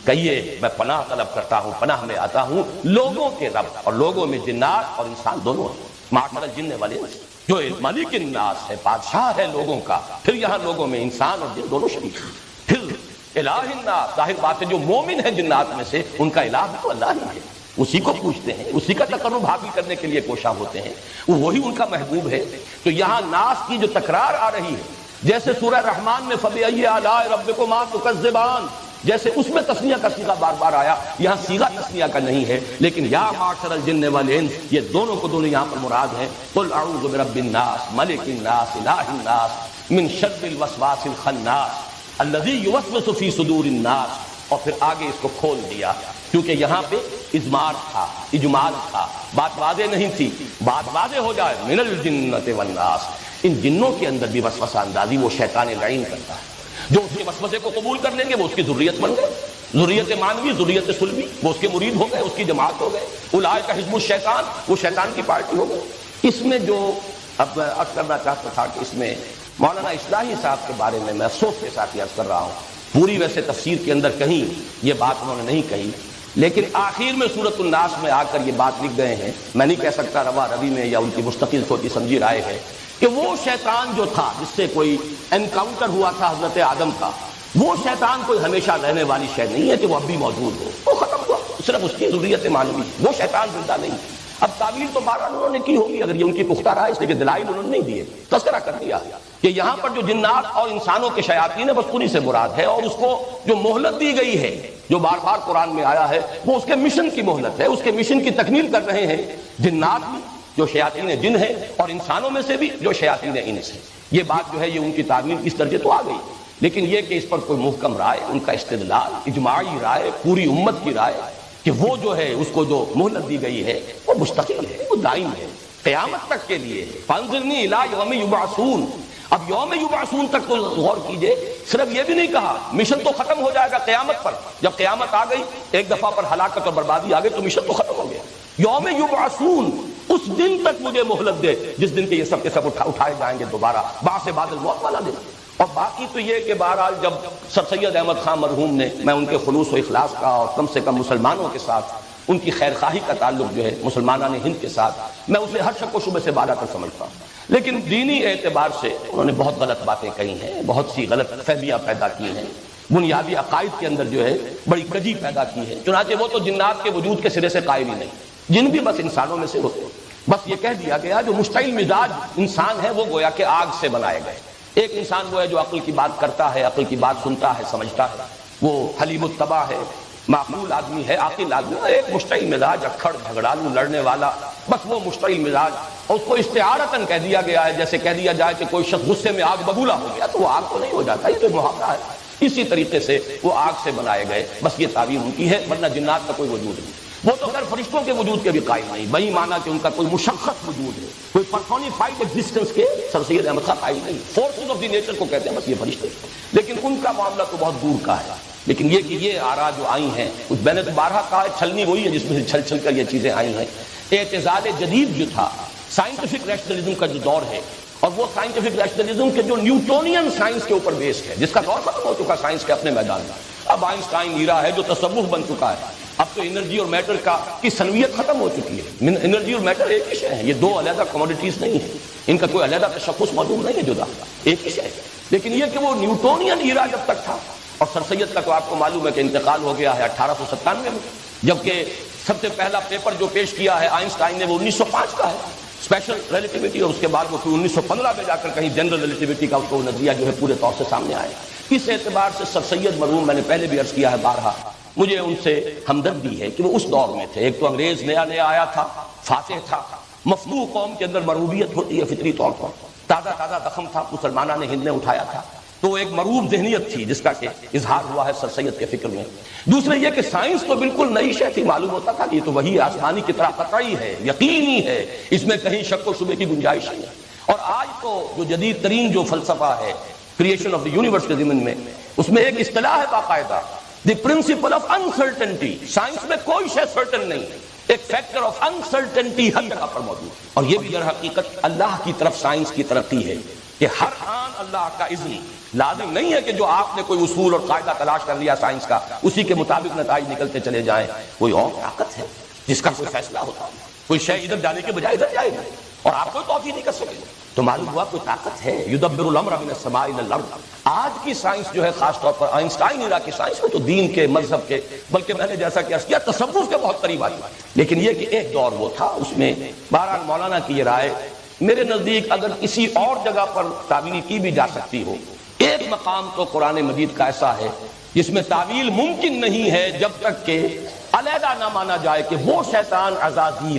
کہیے میں پناہ طلب کرتا ہوں، پناہ میں آتا ہوں لوگوں کے رب، اور لوگوں میں جنات اور انسان دونوں ہیں. معاشر الجن والانس، جو مالک الناس ہے، بادشاہ ہے لوگوں کا. پھر یہاں لوگوں میں انسان اور جن دونوں شریک ہیں. پھر الہ الناس، ظاہر بات ہے جو مومن ہے جنات میں سے ان کا الہ بھی تو اللہ ہی ہے، اسی کو پوچھتے ہیں، اسی کا تقرب حاصل کرنے کے لیے کوشاں ہوتے ہیں، وہی ان کا محبوب ہے. تو یہاں ناس کی جو تکرار آ رہی ہے، جیسے سورہ رحمان میں فبأي آلاء ربكما تكذبان، جیسے اس میں تسنیہ کا صیغہ بار بار آیا، یہاں صیغہ تسنیہ کا نہیں ہے، لیکن یا معشر الجن والانس، یہ دونوں کو دونوں یہاں پر مراد ہیں. قل اعوذ برب الناس ملک الناس الہ الناس من شر الوسواس الخناس الذی یوسوس فی صدور الناس. اور پھر آگے اس کو کھول دیا، کیونکہ یہاں پہ اضمار تھا، اجمال تھا، بات واضح نہیں تھی. بات واضح ہو جائے، من الجنۃ والناس، ان جنوں کے اندر بھی وسوسہ اندازی وہ شیطان لعین کرتا ہے. جو اس کے وسوسے کو قبول کر لیں گے وہ اس کی ذریت بن گئے، ذریت مانوی، ذریت سلبی، وہ اس کے مرید ہو گئے، اس کی جماعت ہو گئے. اولئک حزب الشیطان، وہ شیطان کی پارٹی ہو گئے. اس میں جو اب عرض کرنا چاہتا تھا کہ اس میں مولانا اصلاحی صاحب کے بارے میں افسوس کے ساتھ عرض کر رہا ہوں، پوری ویسے تفسیر کے اندر کہیں یہ بات انہوں نے نہیں کہی، لیکن آخر میں سورۃ الناس میں آ کر یہ بات لکھ گئے ہیں. میں نہیں کہہ سکتا روا روی میں یا ان کی مستقل سوچی سمجھی رائے ہے کہ وہ شیطان جو تھا جس سے کوئی انکاؤنٹر ہوا تھا حضرت آدم کا، وہ شیطان کوئی ہمیشہ رہنے والی شے نہیں ہے کہ وہ اب بھی موجود ہو، وہ ختم ہوا، صرف اس کی ذریت مانوی، وہ شیطان زندہ نہیں. اب تعویل تو بہرحال انہوں نے کی ہوگی اگر یہ ان کی پختہ رائے، اس لیے دلائل انہوں نے نہیں دیے، تذکرہ کر دیا کہ یہاں پر جو جنات اور انسانوں کے شیاطین ہیں بس انہی سے مراد ہے، اور اس کو جو مہلت دی گئی ہے جو بار بار قرآن میں آیا ہے وہ اس کے مشن کی مہلت ہے، اس کے مشن کی تکمیل کر رہے ہیں جنات بھی جو شیاطین جن ہیں اور انسانوں میں سے بھی جو شیاطین انس ہیں۔ یہ بات جو ہے یہ ان کی تعویل اس درجے تو آ گئی، لیکن یہ کہ اس پر کوئی محکم رائے، ان کا استدلال اجماعی رائے، پوری امت کی رائے کہ وہ جو ہے اس کو جو مہلت دی گئی ہے وہ مستقل ہے، وہ دائم ہے، قیامت تک کے لیے۔ فانظرنی الی یوم یبعثون، اب یوم یبعثون تک تو غور کیجئے، صرف یہ بھی نہیں کہا مشن تو ختم ہو جائے گا قیامت پر، جب قیامت آ گئی ایک دفعہ پر ہلاکت اور بربادی آ گئی تو مشن تو ختم ہو گیا۔ یوم یبعثون، اس دن تک مجھے مہلت دے جس دن کے یہ سب کے سب اٹھائے جائیں گے دوبارہ، بعث بعد الموت والا دن۔ اور باقی تو یہ کہ بہرحال جب سر سید احمد خان مرحوم نے، میں ان کے خلوص و اخلاص کا اور کم سے کم مسلمانوں کے ساتھ ان کی خیر خواہی کا تعلق جو ہے مسلمانان ہند کے ساتھ، میں اسے ہر شک و شبہ سے بالا کر سمجھتا ہوں، لیکن دینی اعتبار سے انہوں نے بہت غلط باتیں کہی ہیں، بہت سی غلط فہمیاں پیدا کی ہیں، بنیادی عقائد کے اندر جو ہے بڑی کجی پیدا کی ہے۔ چنانچہ وہ تو جنات کے وجود کے سرے سے قائل ہی نہیں، جن بھی بس انسانوں میں سے ہوتے ہیں۔ بس یہ کہہ دیا گیا جو مشتعل مزاج انسان ہے وہ گویا کہ آگ سے بنائے گئے۔ ایک انسان وہ ہے جو عقل کی بات کرتا ہے، عقل کی بات سنتا ہے، سمجھتا ہے، وہ حلیم الطبع ہے، معقول آدمی ہے، عاقل آدمی ہے۔ ایک مشتعل مزاج، اکھڑ جھگڑالو لڑنے والا، بس وہ مشتعل مزاج، اور اس کو استعارتاً کہہ دیا گیا ہے، جیسے کہہ دیا جائے کہ کوئی شخص غصے میں آگ ببولا ہو گیا تو وہ آگ تو نہیں ہو جاتا، یہ تو محاورہ ہے۔ اسی طریقے سے وہ آگ سے بنائے گئے، بس یہ تعبیر ان کی ہے، ورنہ جنات کا کوئی وجود نہیں۔ وہ تو خیر فرشتوں کے وجود کے بھی قائل نہیں، وہی مانا کہ ان کا کوئی مشخص وجود ہے، کوئی پرسونیفائڈ ایگزسٹنس کے سر سید احمد خان قائل نہیں، فورسز آف دی نیچر کو کہتے ہیں بس یہ فرشتے، لیکن ان کا معاملہ تو بہت دور کا ہے۔ لیکن یہ کہ یہ آراء جو آئی ہیں، میں نے تو بارہا کہا ہے، چھلنی وہی ہے جس میں سے چھل چھل کر یہ چیزیں آئی ہیں۔ اعتزال جدید جو تھا، سائنٹیفک ریشنلزم کا جو دور ہے، اور وہ سائنٹیفک ریشنلزم کے جو نیوٹونین سائنس کے اوپر بیسڈ ہے، جس کا دور ختم ہو چکا سائنس کے اپنے میدان میں، اب آئنسٹائن ایرا ہے جو تصوف بن چکا ہے، اب تو انرجی اور میٹر کی سنویت ختم ہو چکی ہے۔ انرجی اور میٹر ایک ہی شے ہے، یہ دو علیحدہ کموڈیٹیز نہیں ہیں، ان کا کوئی علیحدہ تشخص موجود نہیں ہے، جدا ایک ہی شے ہے۔ لیکن یہ کہ وہ نیوٹونین ایرا جب تک تھا، اور سر سید کا تو آپ کو معلوم ہے کہ انتقال ہو گیا ہے 1897 میں، جبکہ سب سے پہلا پیپر جو پیش کیا ہے آئنسٹائن نے وہ 1905 کا ہے، اسپیشل ریلیٹیوٹی، اور اس کے بعد وہ 1915 میں جا کر کہیں جنرل ریلیٹیوٹی کا اس کو نظریہ جو ہے پورے طور سے سامنے آیا۔ اس اعتبار سے سر سید مرحوم، میں نے پہلے بھی عرض کیا ہے بارہا، مجھے ان سے ہمدردی ہے کہ وہ اس دور میں تھے، ایک تو انگریز نیا نیا آیا تھا، فاتح تھا، مفلوع قوم کے اندر مرعوبیت ہوتی ہے فطری طور پر، تازہ تازہ زخم تھا، مسلمانوں نے ہند نے اٹھایا تھا، تو ایک مرعوب ذہنیت تھی جس کا کہ اظہار ہوا ہے سر سید کے فکر میں۔ دوسرے یہ کہ سائنس تو بالکل نئی شے تھی، معلوم ہوتا تھا کہ یہ تو وہی آسمانی کی طرح قطعی ہے، یقینی ہے، اس میں کہیں شک و شبے کی گنجائش نہیں ہے۔ اور آج تو جو جدید ترین جو فلسفہ ہے کریشن آف دی یونیورس کے ضمن میں، اس میں ایک اصطلاح ہے باقاعدہ، دی پرنسپل آف انسرٹنٹی۔ سائنس میں کوئی شے سرٹن نہیں، ایک فیکٹر آف انسرٹنٹی ہر جگہ پر موجود ہے، اور یہ بھی در حقیقت اللہ کی طرف سائنس کی ترقی ہے کہ ہر آن اللہ کا اذن، لازم نہیں ہے کہ جو آپ نے کوئی اصول اور قاعدہ تلاش کر لیا سائنس کا اسی کے مطابق نتائج نکلتے چلے جائیں، کوئی اور طاقت ہے جس کا کوئی فیصلہ ہوتا ہے، کوئی شے ادھر جانے کے بجائے ادھر جائے گا اور آپ کوئی توقع نہیں کر سکے، تو معلوم ہوا کوئی طاقت ہے، یدبر الامر من السماء الى الارض۔ آج کی سائنس جو ہے خاص طور پر آئنسٹائن ایرا کی سائنس میں تو دین کے، مذہب کے، بلکہ میں نے جیسا کہ عرض کیا تصوف کے بہت قریب آئی، لیکن یہ کہ ایک دور وہ تھا، اس میں بہرحال مولانا کی یہ رائے میرے نزدیک اگر کسی اور جگہ پر تعویل کی بھی جا سکتی ہو، ایک مقام تو قرآن مجید کا ایسا ہے جس میں تعویل ممکن نہیں ہے جب تک کہ علیحدہ نہ مانا جائے کہ وہ شیطان عزازیل